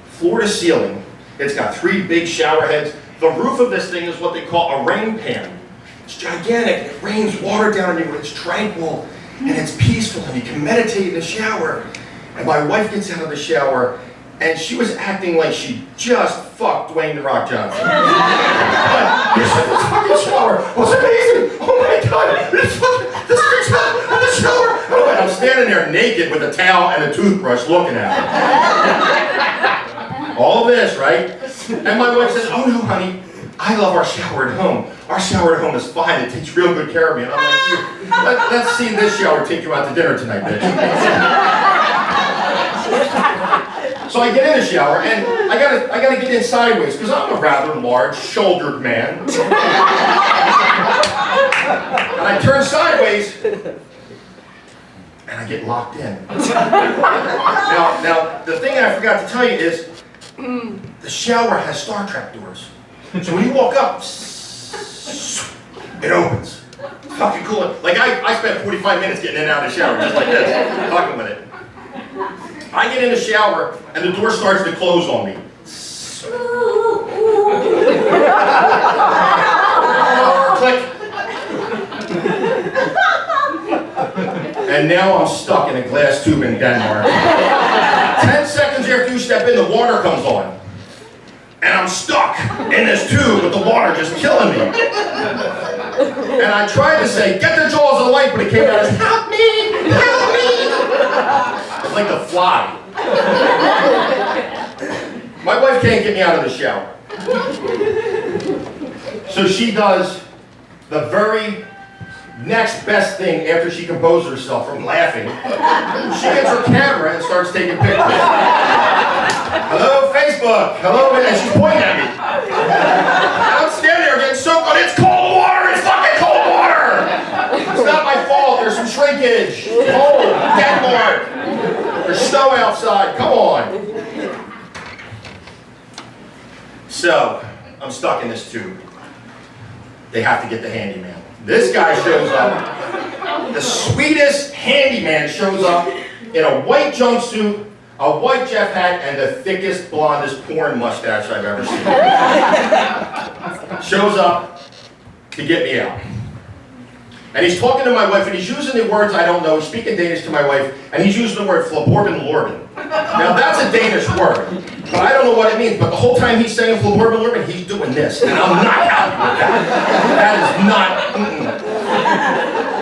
floor to ceiling. It's got 3 big shower heads. The roof of this thing is what they call a rain pan. It's gigantic, it rains water down on you, it's tranquil, and it's peaceful, and you can meditate in the shower. And my wife gets out of the shower, and she was acting like she just fucked Dwayne "The Rock" Johnson. This fucking shower was amazing. Oh my god, this thing's hot in the shower. And I'm standing there naked with a towel and a toothbrush looking at her. All of this, right? And my wife says, "Oh no, honey, I love our shower at home. Our shower at home is fine. It takes real good care of me." And I'm like, let's see this shower take you out to dinner tonight, bitch. So I get in the shower, and I gotta get in sideways, because I'm a rather large, shouldered man. And I turn sideways, and I get locked in. Now, the thing I forgot to tell you is, the shower has Star Trek doors. So when you walk up, it opens. It's fucking cool. Like, I spent 45 minutes getting in and out of the shower, just like this, fucking with it. I get in the shower, and the door starts to close on me. Click. And now I'm stuck in a glass tube in Denmark. 10 seconds after you step in, the water comes on. And I'm stuck in this tube with the water just killing me. And I tried to say, "Get the jaws of life," but it came out as, "Help me, help me." It's like The Fly. My wife can't get me out of the shower. So she does the very next best thing after she composes herself from laughing. She gets her camera and starts taking pictures. "Hello, Facebook. Hello," and she's pointing at me. I'm standing there getting soaked, but it's cold water. It's fucking cold water. It's not my fault. There's some shrinkage. Cold. Denmark. There's snow outside. Come on. So, I'm stuck in this tube. They have to get the handyman. This guy shows up. The sweetest handyman shows up in a white jumpsuit, a white Jeff hat, and the thickest, blondest porn mustache I've ever seen. Shows up to get me out. And he's talking to my wife, and he's using the words I don't know. He's speaking Danish to my wife, and he's using the word "flabborben lorben." Now, that's a Danish word, but I don't know what it means. But the whole time he's saying "flabborben lorben," he's doing this, and I'm not happy with that. That is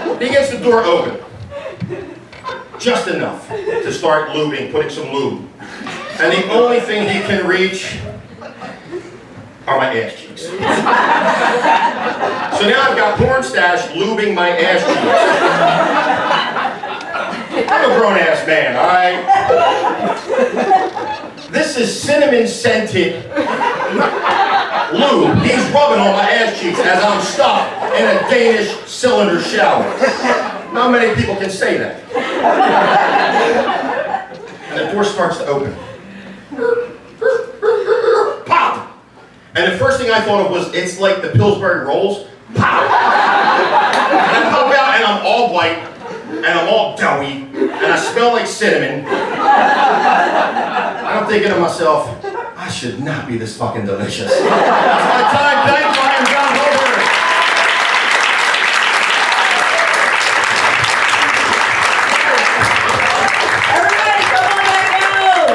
not. He gets the door open, just enough to start lubing, putting some lube. And the only thing he can reach are my ass cheeks. So now I've got porn stash lubing my ass cheeks. I'm a grown-ass man, all right? This is cinnamon-scented lube. He's rubbing on my ass cheeks as I'm stuck in a Danish cylinder shower. Not many people can say that. And the door starts to open. Pop! And the first thing I thought of was, it's like the Pillsbury Rolls. Pop! And I pop out and I'm all white, and I'm all doughy, and I smell like cinnamon. And I'm thinking to myself, I should not be this fucking delicious. That's my time. Thank you. I am John Holbert. Everybody, come on back out!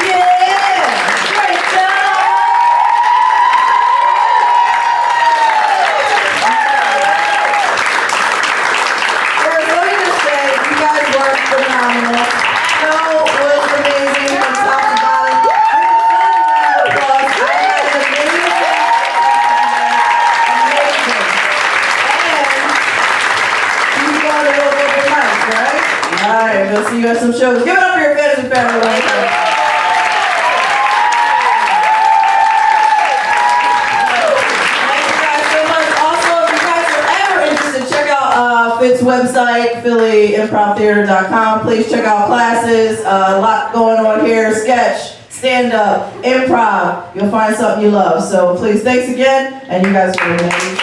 Yeah! Great job! Let me just say, you guys were phenomenal. Snow was amazing from top to bottom. Applause. I had an amazing. And you go to those open mics, right? Alright, go see you at some shows. Give it up for your fans and family one time. Thank you guys so much. Also, if you guys are ever interested, check out PHIT's website, PhillyImprovTheater.com. Please check out classes. A lot going on here. Sketch, stand-up, improv. You'll find something you love. So please, thanks again. And you guys are amazing.